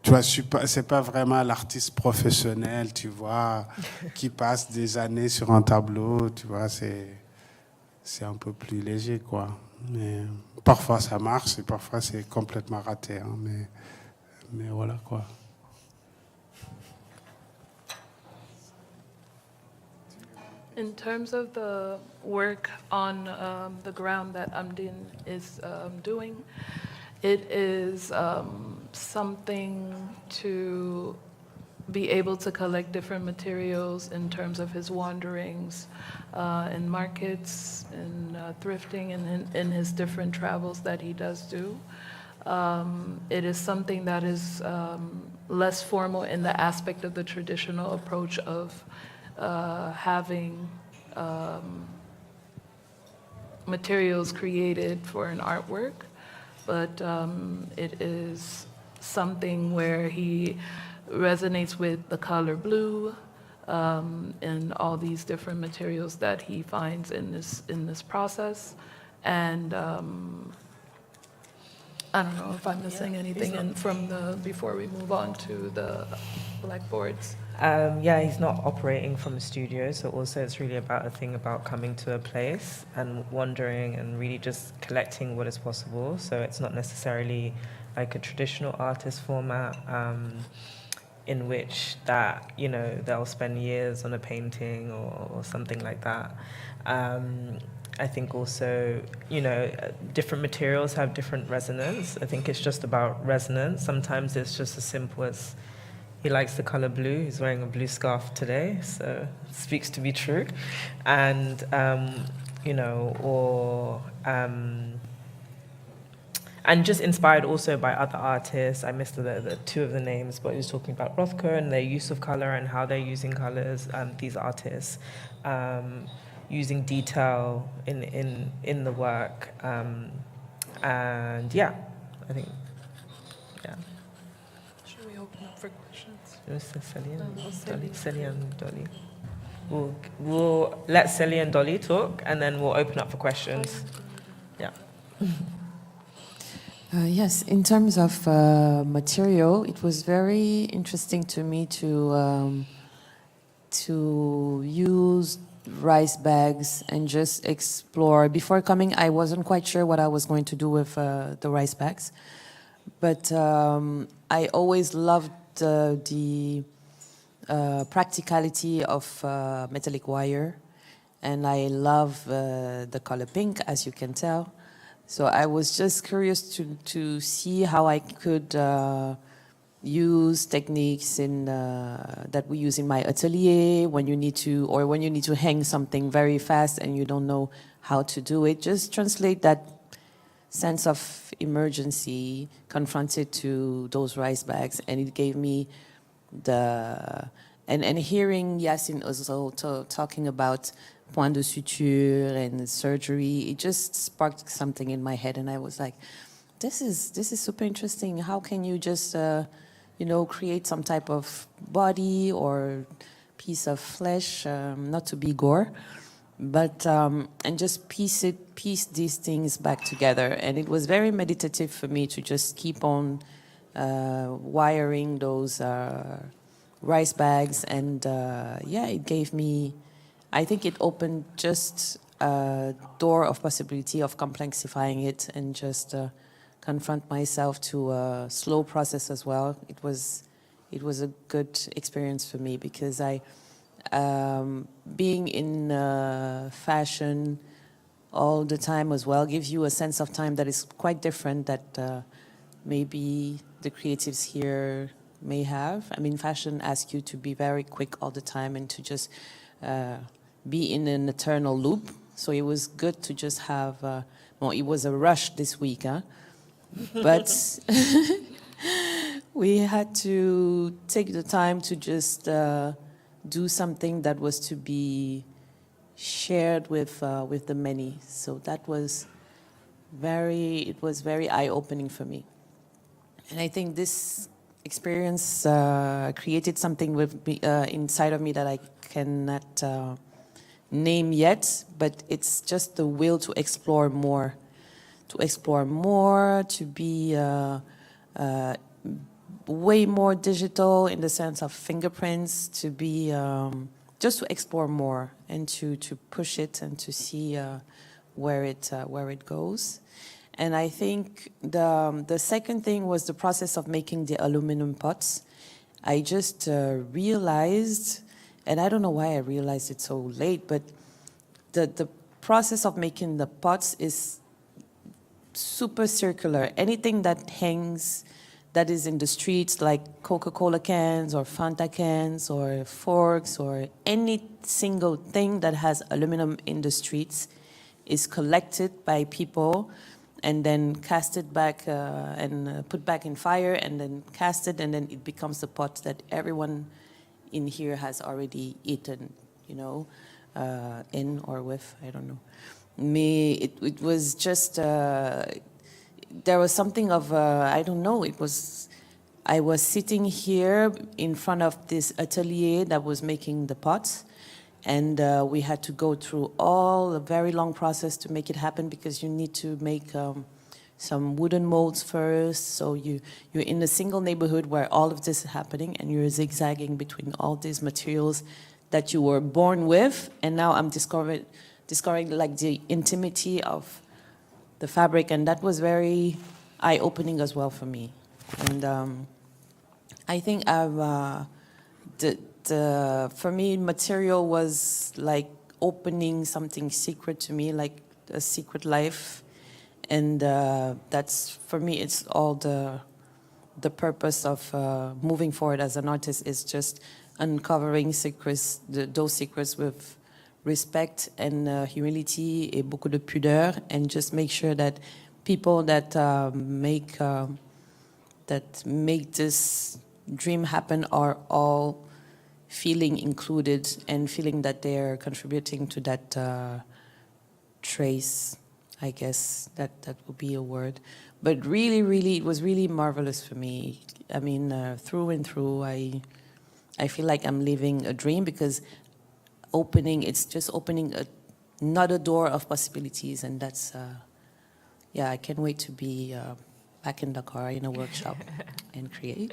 [SPEAKER 8] Tu vois, c'est pas vraiment l'artiste professionnel, tu vois, qui passe des années sur un tableau, tu vois, c'est un peu plus léger, quoi. Mais parfois ça marche et parfois c'est complètement raté, hein, mais voilà, quoi.
[SPEAKER 3] In terms of the work on the ground that Hamedine is doing, it is something to be able to collect different materials in terms of his wanderings in markets, in thrifting, and in his different travels that he does do. It is something that is less formal in the aspect of the traditional approach of having materials created for an artwork, but it is something where he resonates with the color blue and all these different materials that he finds in this process, And I don't know if I'm missing anything in from the, before we move on to the blackboards.
[SPEAKER 2] Yeah, he's not operating from a studio, so also it's really about a thing about coming to a place and wandering and really just collecting what is possible. So it's not necessarily like a traditional artist format in which that, you know, they'll spend years on a painting or something like that. I think also, you know, different materials have different resonance. I think it's just about resonance. Sometimes it's just as simple as he likes the color blue. He's wearing a blue scarf today, so it speaks to be true. And, you know, or, and just inspired also by other artists. I missed the two of the names, but he was talking about Rothko and their use of color and how they're using colors, these artists. Using detail in the work, and yeah, I think, yeah.
[SPEAKER 3] Should we open up for questions?
[SPEAKER 2] Selly and Doli. We'll let Selly and Doli talk, and then we'll open up for questions. Yeah.
[SPEAKER 5] Yes, in terms of material, it was very interesting to me to use rice bags and just explore. Before coming, I wasn't quite sure what I was going to do with the rice bags, but I always loved the practicality of metallic wire, and I love the color pink, as you can tell. So I was just curious to see how I could use techniques in that we use in my atelier when you need to hang something very fast and you don't know how to do it. Just translate that sense of emergency confronted to those rice bags, and it gave me and hearing Yacine also talking about point de suture and surgery, it just sparked something in my head, and I was like, this is super interesting. How can you just you know, create some type of body or piece of flesh, not to be gore, but and just piece these things back together. And it was very meditative for me to just keep on wiring those rice bags, and yeah, it gave me, I think it opened just a door of possibility of complexifying it and just confront myself to a slow process as well. It was a good experience for me, because I, being in fashion all the time as well, gives you a sense of time that is quite different that maybe the creatives here may have. I mean, fashion asks you to be very quick all the time and to just be in an eternal loop. So it was good to just have, well, it was a rush this week, huh? But we had to take the time to just do something that was to be shared with the many. So that was very eye-opening for me. And I think this experience created something with me, inside of me that I cannot name yet, but it's just the will to explore more. To be way more digital in the sense of fingerprints, to be just to explore more and to push it and to see where it goes. And I think the second thing was the process of making the aluminum pots. I just realized, and I don't know why I realized it so late, but the process of making the pots is super circular. Anything that hangs, that is in the streets, like Coca-Cola cans or Fanta cans or forks or any single thing that has aluminum in the streets, is collected by people and then casted back and put back in fire and then casted, and then it becomes the pot that everyone in here has already eaten, you know, in or with, I don't know. It was just, there was something of, I don't know, I was sitting here in front of this atelier that was making the pots, And we had to go through all a very long process to make it happen, because you need to make some wooden molds first. So you're in a single neighborhood where all of this is happening, and you're zigzagging between all these materials that you were born with. And now I'm discovering like the intimacy of the fabric, and that was very eye-opening as well for me. And I think for me, material was like opening something secret to me, like a secret life. And that's, for me, it's all the purpose of moving forward as an artist, is just uncovering secrets, those secrets with respect and humility et beaucoup de pudeur, and just make sure that people that make this dream happen are all feeling included and feeling that they're contributing to that trace. I guess that would be a word. But really, really, it was really marvelous for me. I mean, through and through, I feel like I'm living a dream, because it's just opening another door of possibilities. And that's, I can't wait to be back in Dakar in a workshop and create.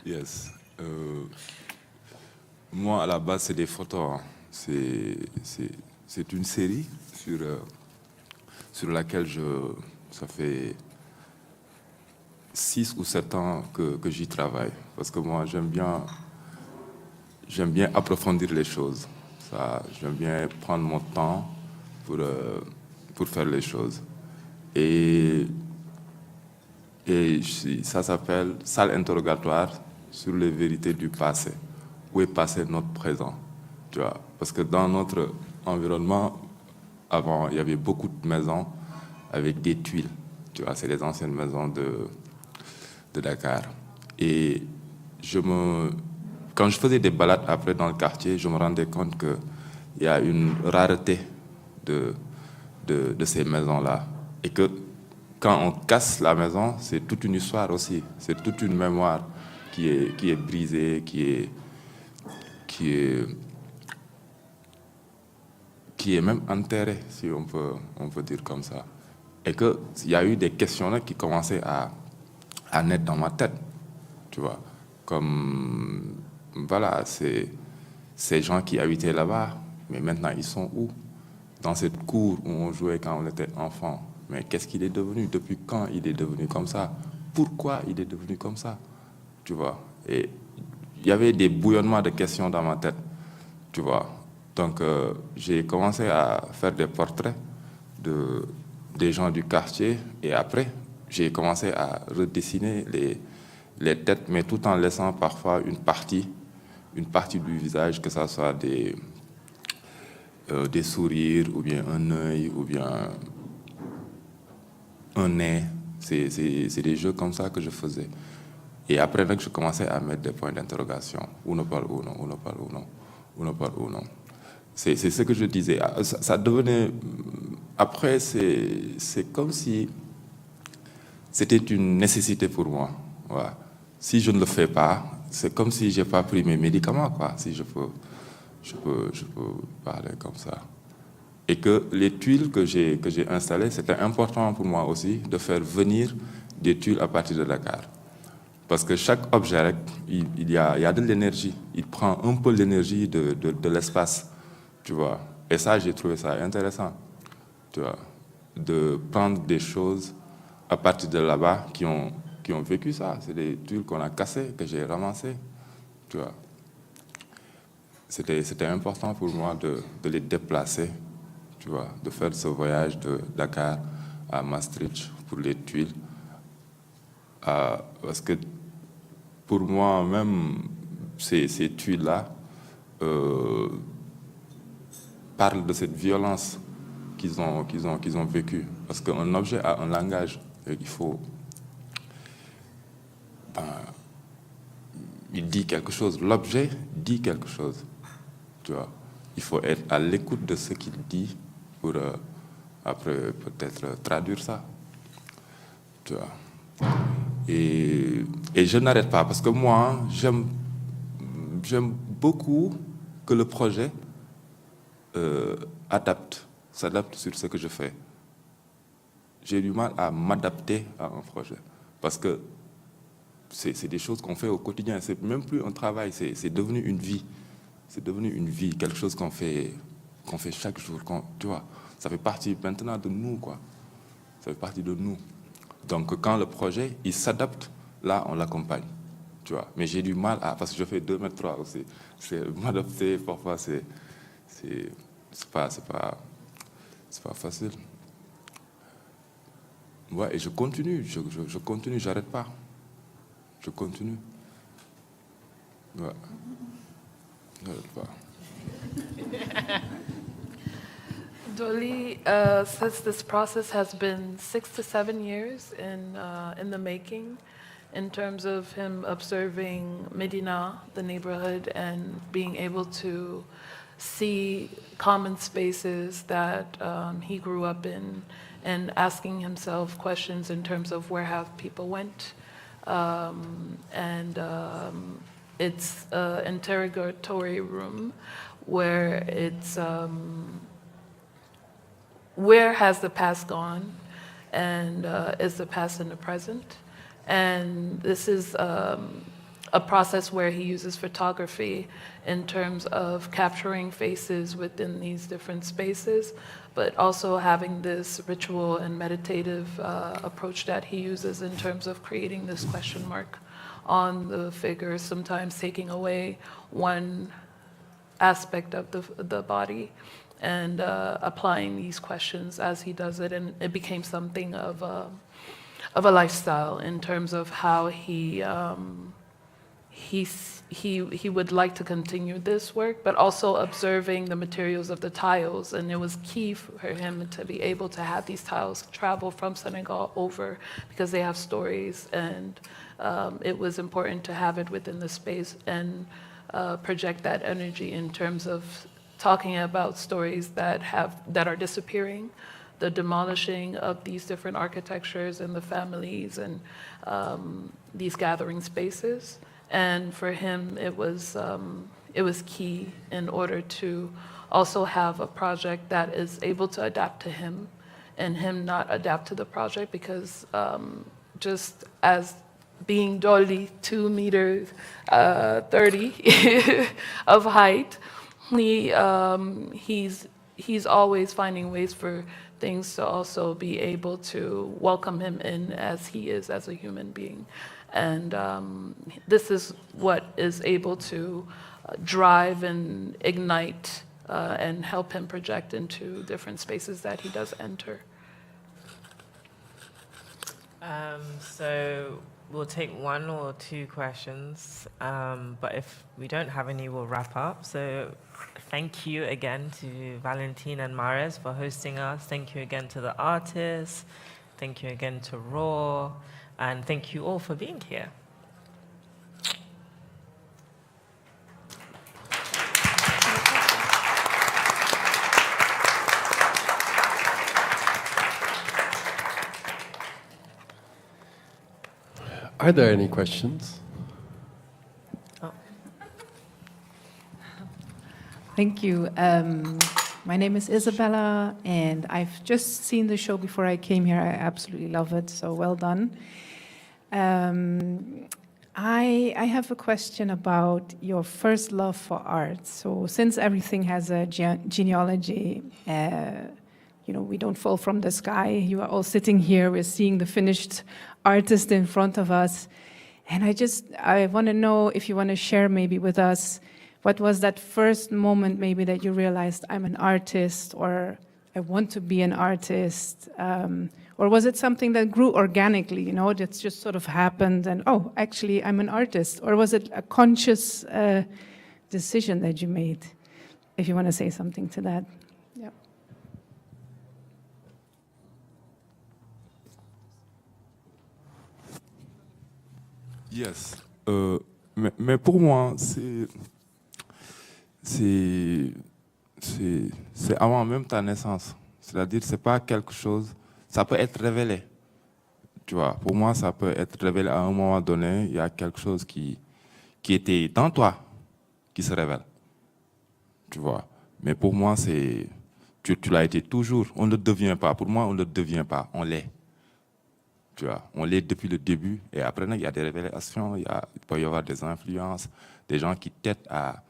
[SPEAKER 9] Yes. Moi, à la base, c'est des photos. Hein. C'est une série sur laquelle ça fait 6 ou 7 ans que j'y travaille. Parce que moi, j'aime bien approfondir les choses. J'aime bien prendre mon temps pour faire les choses. Et ça s'appelle salle interrogatoire sur les vérités du passé. Où est passé notre présent, tu vois? Parce que dans notre environnement, avant, il y avait beaucoup de maisons avec des tuiles. Tu vois, c'est les anciennes maisons de Dakar. Et quand je faisais des balades après dans le quartier, je me rendais compte qu'il y a une rareté de ces maisons-là. Et que quand on casse la maison, c'est toute une histoire aussi. C'est toute une mémoire qui est brisée, qui est même enterrée, si on peut dire comme ça. Et qu'il y a eu des questions là qui commençaient à naître dans ma tête, tu vois. Comme, voilà, ces gens qui habitaient là-bas, mais maintenant ils sont où? Dans cette cour où on jouait quand on était enfant. Mais qu'est-ce qu'il est devenu? Depuis quand il est devenu comme ça? Pourquoi il est devenu comme ça? Tu vois. Et il y avait des bouillonnements de questions dans ma tête, tu vois. Donc, j'ai commencé à faire des portraits des gens du quartier. Et après, j'ai commencé à redessiner les têtes, mais tout en laissant parfois une partie du visage, que ça soit des sourires, ou bien un œil, ou bien un nez. C'est des jeux comme ça que je faisais. Et après, je commençais à mettre des points d'interrogation. Uno par uno, uno par uno, uno par uno. C'est ce que je disais. Ça devenait... Après, c'est comme si c'était une nécessité pour moi. Ouais. Si je ne le fais pas, c'est comme si je n'ai pas pris mes médicaments, quoi, si je peux parler comme ça. Et que les tuiles que j'ai installées, c'était important pour moi aussi de faire venir des tuiles à partir de Dakar. Parce que chaque objet, il y a de l'énergie. Il prend un peu l'énergie de l'espace, tu vois. Et ça, j'ai trouvé ça intéressant, tu vois, de prendre des choses à partir de là-bas qui ont vécu ça. C'est des tuiles qu'on a cassées, que j'ai ramassées, tu vois. C'était important pour moi de les déplacer, tu vois, de faire ce voyage de Dakar à Maastricht pour les tuiles. Parce que pour moi, même ces tuiles-là parlent de cette violence qu'ils ont vécue. Parce qu'un objet a un langage. Et il faut... il dit quelque chose. L'objet dit quelque chose. Tu vois. Il faut être à l'écoute de ce qu'il dit pour après peut-être traduire ça. Tu vois. Et je n'arrête pas parce que moi, j'aime beaucoup que le projet s'adapte sur ce que je fais. J'ai du mal à m'adapter à un projet parce que c'est des choses qu'on fait au quotidien. C'est même plus un travail, c'est devenu une vie. C'est devenu une vie, quelque chose qu'on fait chaque jour. Tu vois, ça fait partie maintenant de nous, quoi. Ça fait partie de nous. Donc, quand le projet, il s'adapte, là, on l'accompagne. Tu vois. Mais j'ai du mal à... Parce que je fais 2 mètres 3 aussi. M'adapter, parfois, c'est pas facile. Ouais, et je continue, je continue, j'arrête pas. Je continue. Ouais. J'arrête pas.
[SPEAKER 3] Doli says this process has been 6 to 7 years in the making, in terms of him observing Medina, the neighborhood, and being able to see common spaces that he grew up in, and asking himself questions in terms of where have people went. It's an interrogatory room where it's where has the past gone, and is the past in the present? And this is a process where he uses photography in terms of capturing faces within these different spaces, but also having this ritual and meditative approach that he uses in terms of creating this question mark on the figure, sometimes taking away one aspect of the body and applying these questions as he does it. And it became something of a lifestyle in terms of how he would like to continue this work, but also observing the materials of the tiles. And it was key for him to be able to have these tiles travel from Senegal over, because they have stories, and it was important to have it within the space and project that energy in terms of talking about stories that are disappearing, the demolishing of these different architectures and the families and these gathering spaces. And for him, it was key in order to also have a project that is able to adapt to him, and him not adapt to the project, because just as being Doli, 2 meters 30 of height, he's always finding ways for things to also be able to welcome him in as he is as a human being. And this is what is able to drive and ignite and help him project into different spaces that he does enter.
[SPEAKER 2] So we'll take 1 or 2 questions, but if we don't have any, we'll wrap up. So thank you again to Valentine and MARRES for hosting us. Thank you again to the artists. Thank you again to Raw. And thank you all for being here.
[SPEAKER 1] Are there any questions?
[SPEAKER 10] Thank you. My name is Isabella, and I've just seen the show before I came here. I absolutely love it, so well done. I have a question about your first love for art. So since everything has a genealogy, we don't fall from the sky. You are all sitting here, we're seeing the finished artist in front of us. And I want to know if you want to share maybe with us, what was that first moment maybe that you realized I'm an artist, or I want to be an artist? Or was it something that grew organically, that's just sort of happened and, oh, actually I'm an artist? Or was it a conscious decision that you made? If you want to say something to that. Yeah.
[SPEAKER 9] Yes. Mais pour moi, c'est avant même ta naissance. C'est-à-dire, c'est pas quelque chose, ça peut être révélé. Tu vois, pour moi, ça peut être révélé à un moment donné. Il y a quelque chose qui était dans toi qui se révèle. Tu vois. Mais pour moi, tu l'as été toujours. On ne le devient pas. Pour moi, on ne le devient pas. On l'est. Tu vois. On l'est depuis le début. Et après, il y a des révélations. Il peut y avoir des influences, des gens qui t'aident à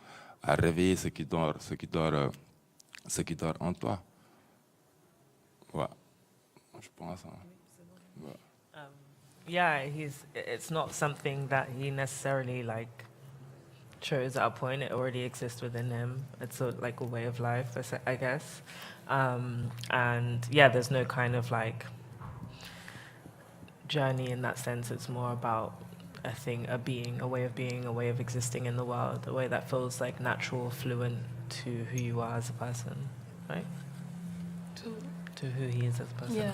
[SPEAKER 9] réveiller ce qui dort en toi. Ouais. Je pense. Ouais.
[SPEAKER 2] Yeah, it's not something that he necessarily like chose at a point. It already exists within him. It's like a way of life, I guess. And yeah, there's no kind of like journey in that sense. It's more about a thing, a being, a way of existing in the world, a way that feels like natural, fluent to who you are as a person, right? To who he is as a person.
[SPEAKER 3] Yeah.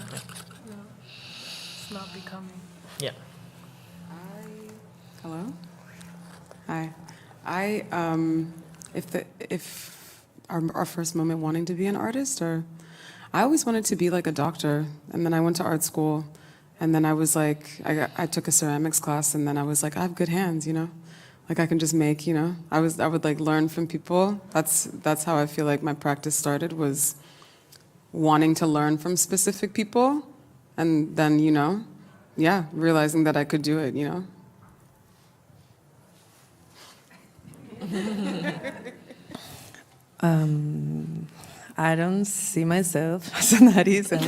[SPEAKER 3] No. It's not becoming.
[SPEAKER 2] Yeah.
[SPEAKER 4] Hello? Hi. If our first moment wanting to be an artist, or I always wanted to be like a doctor, and then I went to art school, and then I was like, I took a ceramics class, and then I was like, I have good hands, you know? Like I can just make, you know? I would like learn from people. That's how I feel like my practice started, was wanting to learn from specific people, and then, you know, yeah, realizing that I could do it, you know?
[SPEAKER 7] I don't see myself as an artist, and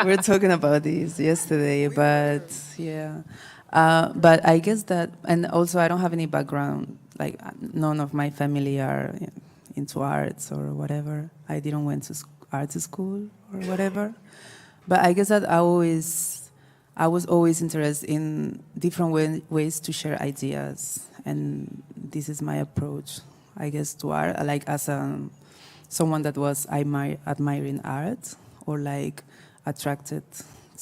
[SPEAKER 7] we're talking about this yesterday, but yeah. But I guess that, and also I don't have any background, like none of my family are into arts or whatever. I didn't went to art school or whatever. But I guess that I was always interested in different ways to share ideas, and this is my approach, I guess, to art. Like as someone that was admiring art or like attracted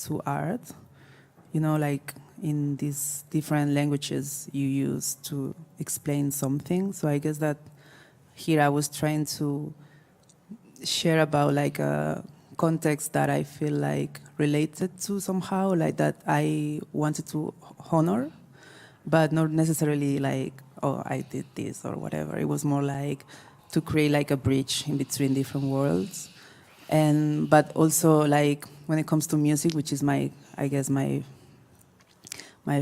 [SPEAKER 7] to art, you know, like in these different languages you use to explain something. So I guess that here I was trying to share about like a context that I feel like related to somehow, like that I wanted to honor, but not necessarily like, oh, I did this or whatever. It was more like to create like a bridge in between different worlds. And but also like when it comes to music, which is I guess my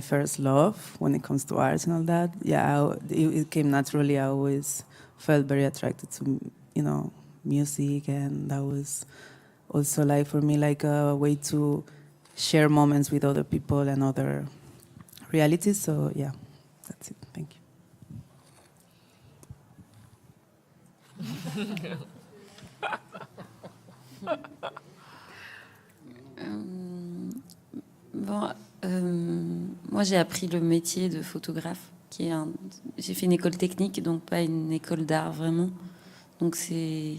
[SPEAKER 7] first love when it comes to art and all that, yeah, it came naturally. I always felt very attracted to, you know, music, and that was also like for me like a way to share moments with other people and other realities. So yeah, that's it. Thank you.
[SPEAKER 6] Moi, j'ai appris le métier de photographe, j'ai fait une école technique, donc pas une école d'art vraiment. Donc c'est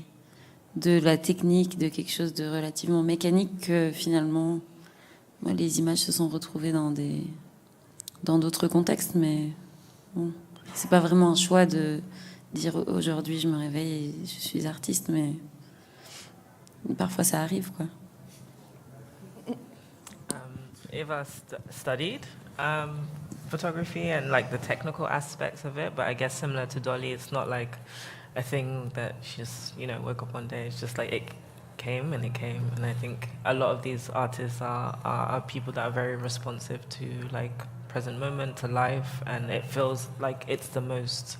[SPEAKER 6] de la technique, de quelque chose de relativement mécanique que finalement, moi, les images se sont retrouvées dans d'autres contextes, mais bon, c'est pas vraiment un choix de dire aujourd'hui je me réveille et je suis artiste, mais parfois ça arrive, quoi.
[SPEAKER 2] Eva studied photography and like the technical aspects of it, but I guess similar to Doli, it's not like a thing that she just, you know, woke up one day. It's just like it came. And I think a lot of these artists are people that are very responsive to like present moment, to life, and it feels like it's the most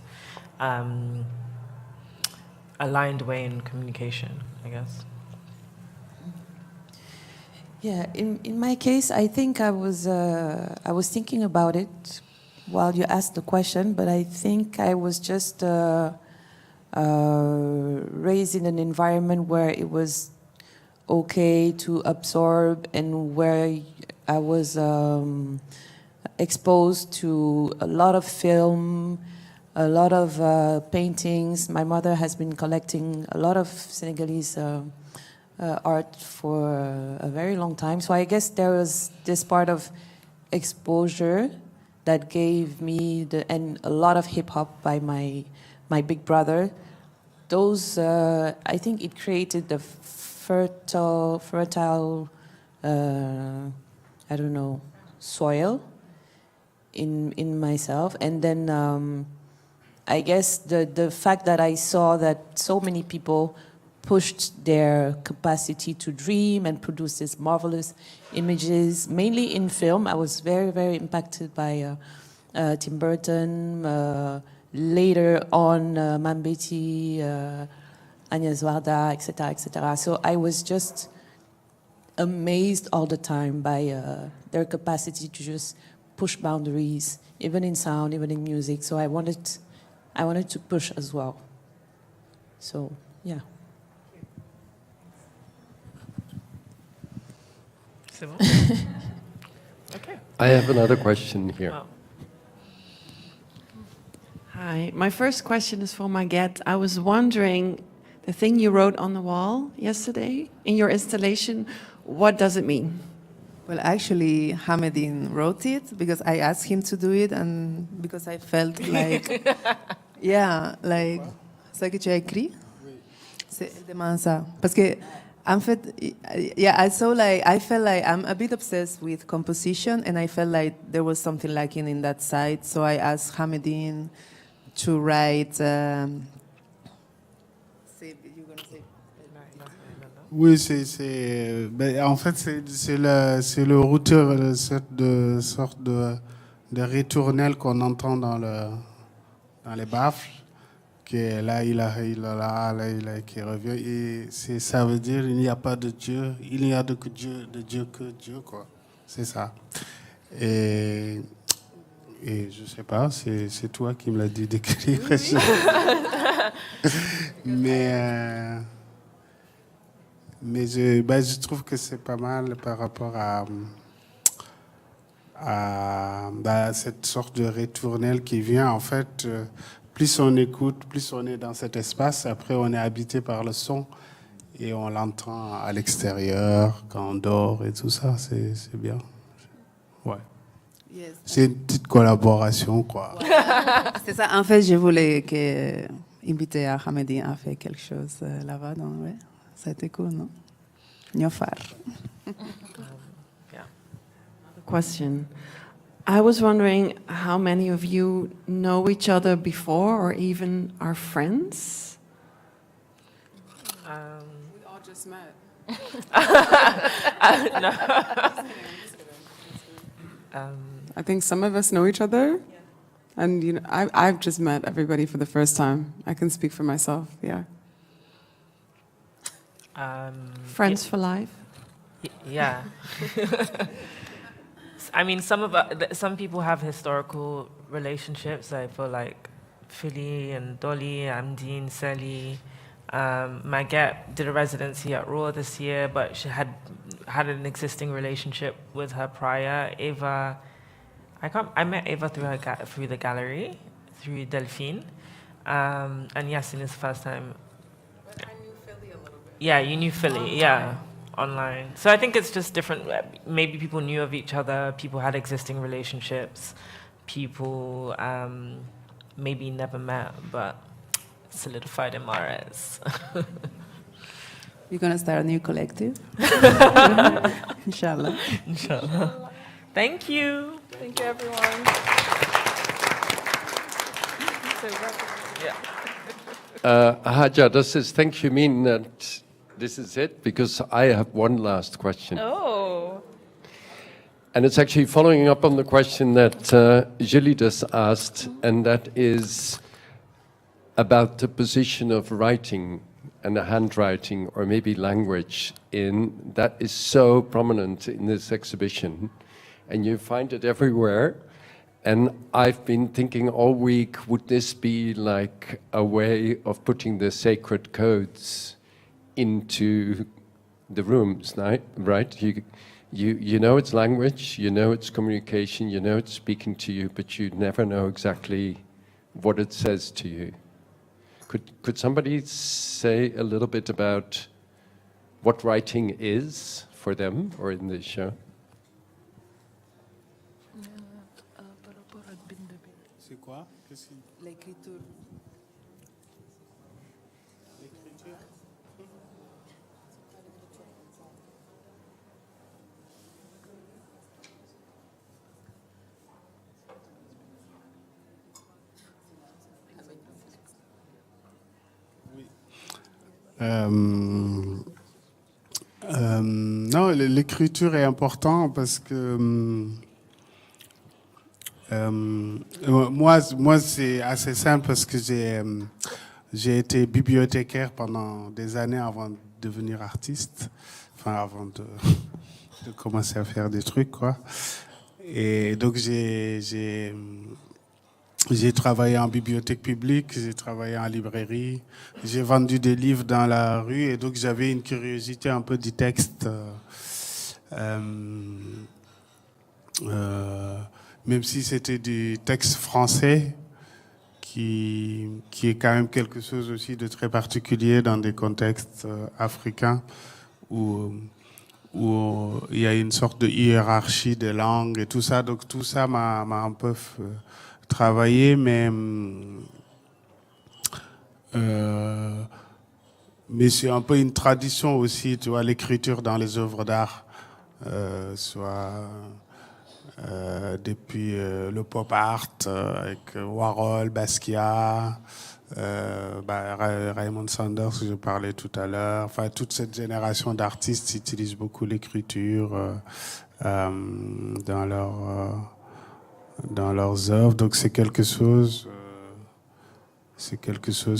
[SPEAKER 2] aligned way in communication, I guess.
[SPEAKER 5] Yeah, in my case, I think I was thinking about it while you asked the question, but I think I was just raised in an environment where it was okay to absorb, and where I was exposed to a lot of film, a lot of paintings. My mother has been collecting a lot of Senegalese art for a very long time. So I guess there was this part of exposure that gave me and a lot of hip hop by my big brother. Those, I think it created the fertile I don't know, soil in myself. And then I guess the fact that I saw that so many people pushed their capacity to dream and produce these marvelous images, mainly in film. I was very, very impacted by Tim Burton, later on Mambeti, Agnès Varda, etc., etc. So I was just amazed all the time by their capacity to just push boundaries, even in sound, even in music. So I wanted to push as well. So, yeah.
[SPEAKER 2] Okay.
[SPEAKER 1] I have another question here.
[SPEAKER 2] Oh.
[SPEAKER 11] Hi, my first question is for Maguette. I was wondering, the thing you wrote on the wall yesterday in your installation, what does it mean?
[SPEAKER 7] Well, actually, Hamedine wrote it because I asked him to do it, and because I felt like, yeah, like, ça que tu as écrit, c'est demande ça. Parce que, en fait, yeah, I felt like I'm a bit obsessed with composition, and I felt like there was something lacking in that side. So I asked Hamedine to write.
[SPEAKER 8] Oui, en fait, c'est le routeur, sorte de ritournelle qu'on entend dans les baffles, qui est là, qui revient. Et ça veut dire il n'y a pas de Dieu, il n'y a de Dieu que Dieu, quoi. C'est ça. Et je sais pas, c'est toi qui me l'as dit d'écrire. Oui. Mais je trouve que c'est pas mal par rapport à cette sorte de ritournelle qui vient. En fait, plus on écoute, plus on est dans cet espace. Après, on est habité par le son et on l'entend à l'extérieur, quand on dort et tout ça. C'est bien. Ouais.
[SPEAKER 7] Yes.
[SPEAKER 8] C'est une petite collaboration, quoi.
[SPEAKER 7] C'est ça. En fait, je voulais inviter à Hamedine à faire quelque chose là-bas. Donc, ouais. C'était cool, non? Nyofar.
[SPEAKER 2] Yeah.
[SPEAKER 11] Question. I was wondering how many of you know each other before or even are friends?
[SPEAKER 4] We all just met.
[SPEAKER 2] No.
[SPEAKER 4] I think some of us know each other. And you know, I've just met everybody for the first time. I can speak for myself, yeah.
[SPEAKER 11] Friends for life?
[SPEAKER 2] Yeah. I mean, some people have historical relationships. I feel like Philly and Doli, Hamedine, Selly. Maguette did a residency at Raw this year, but she had an existing relationship with her prior. Eva, I met Eva through the gallery, through Delphine, and Yacine is the first time.
[SPEAKER 4] But I knew Philly a little bit.
[SPEAKER 2] Yeah, you knew Philly, online. Yeah, online. So I think it's just different. Maybe people knew of each other, people had existing relationships, people maybe never met, but solidified in MARRES.
[SPEAKER 7] You're going to start a new collective? Inshallah.
[SPEAKER 2] Inshallah. Thank you.
[SPEAKER 3] Thank you, everyone.
[SPEAKER 2] Yeah.
[SPEAKER 1] Haja, does this thank you mean that this is it? Because I have one last question.
[SPEAKER 3] Oh.
[SPEAKER 1] And it's actually following up on the question that Julie just asked, and that is about the position of writing and the handwriting, or maybe language, that is so prominent in this exhibition. And you find it everywhere. And I've been thinking all week, would this be like a way of putting the sacred codes into the rooms, right? You know it's language, you know it's communication, you know it's speaking to you, but you never know exactly what it says to you. Could somebody say a little bit about what writing is for them or in this show?
[SPEAKER 8] C'est quoi?
[SPEAKER 7] L'écriture.
[SPEAKER 8] Non, l'écriture est importante parce que moi c'est assez simple parce que j'ai été bibliothécaire pendant des années avant de devenir artiste, enfin avant de commencer à faire des trucs, quoi. Et donc j'ai travaillé en bibliothèque publique, j'ai travaillé en librairie, j'ai vendu des livres dans la rue et donc j'avais une curiosité un peu du texte. Même si c'était du texte français, qui est quand même quelque chose aussi de très particulier dans des contextes africains où il y a une sorte de hiérarchie des langues et tout ça. Donc tout ça m'a un peu travaillé, mais c'est un peu une tradition aussi, tu vois, l'écriture dans les œuvres d'art, soit depuis le pop art avec Warhol, Basquiat, Raymond Sanders que je parlais tout à l'heure. Enfin, toute cette génération d'artistes utilise beaucoup l'écriture dans leurs œuvres. Donc c'est quelque chose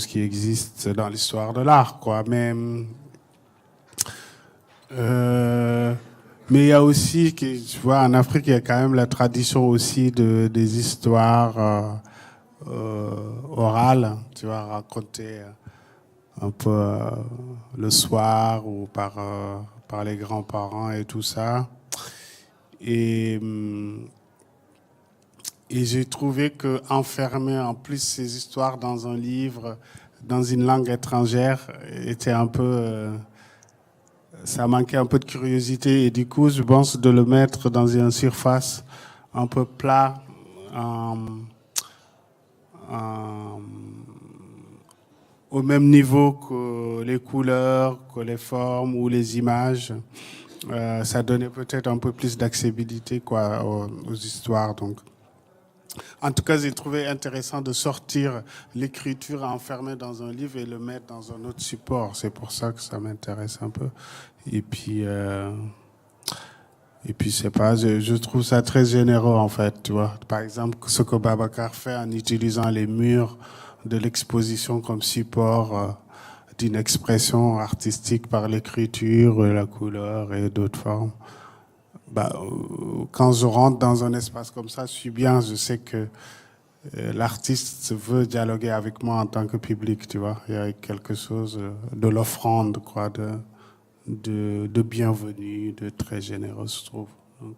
[SPEAKER 8] qui existe dans l'histoire de l'art, quoi. Mais il y a aussi, tu vois, en Afrique, il y a quand même la tradition aussi des histoires orales, tu vois, racontées un peu le soir ou par les grands-parents et tout ça. Et j'ai trouvé qu'enfermer en plus ces histoires dans un livre, dans une langue étrangère, était un peu... ça manquait un peu de curiosité et du coup, je pense de le mettre dans une surface un peu plat, au même niveau que les couleurs, que les formes ou les images. Ça donnait peut-être un peu plus d'accessibilité, quoi, aux histoires. Donc. En tout cas, j'ai trouvé intéressant de sortir l'écriture enfermée dans un livre et le mettre dans un autre support. C'est pour ça que ça m'intéresse un peu. Et puis c'est pas, je trouve ça très généreux, en fait, tu vois. Par exemple, ce que Babacar fait en utilisant les murs de l'exposition comme support d'une expression artistique par l'écriture, la couleur et d'autres formes. Quand je rentre dans un espace comme ça, je suis bien, je sais que l'artiste veut dialoguer avec moi en tant que public, tu vois. Il y a quelque chose de l'offrande, quoi, de bienvenue, de très généreux, je trouve. Donc,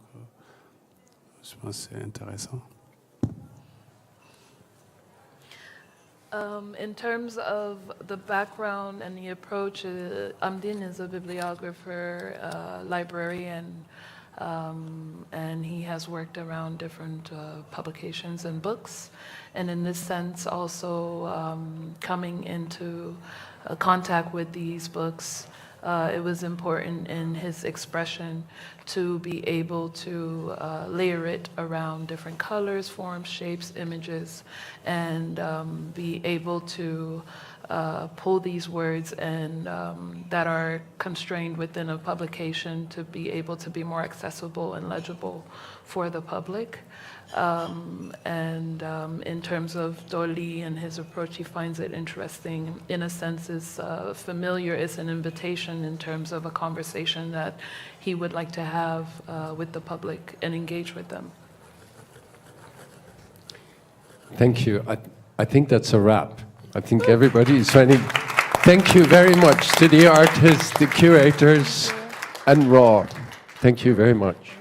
[SPEAKER 8] je pense que c'est intéressant.
[SPEAKER 3] In terms of the background and the approach, Hamedine is a bibliographer, librarian, and he has worked around different publications and books. And in this sense, also coming into contact with these books, it was important in his expression to be able to layer it around different colors, forms, shapes, images, and be able to pull these words and that are constrained within a publication to be able to be more accessible and legible for the public. In terms of Doli and his approach, he finds it interesting. In a sense, is familiar. It's an invitation in terms of a conversation that he would like to have with the public and engage with them.
[SPEAKER 1] Thank you. I think that's a wrap. I think everybody is finding. Thank you very much to the artists, the curators, and Raw. Thank you very much.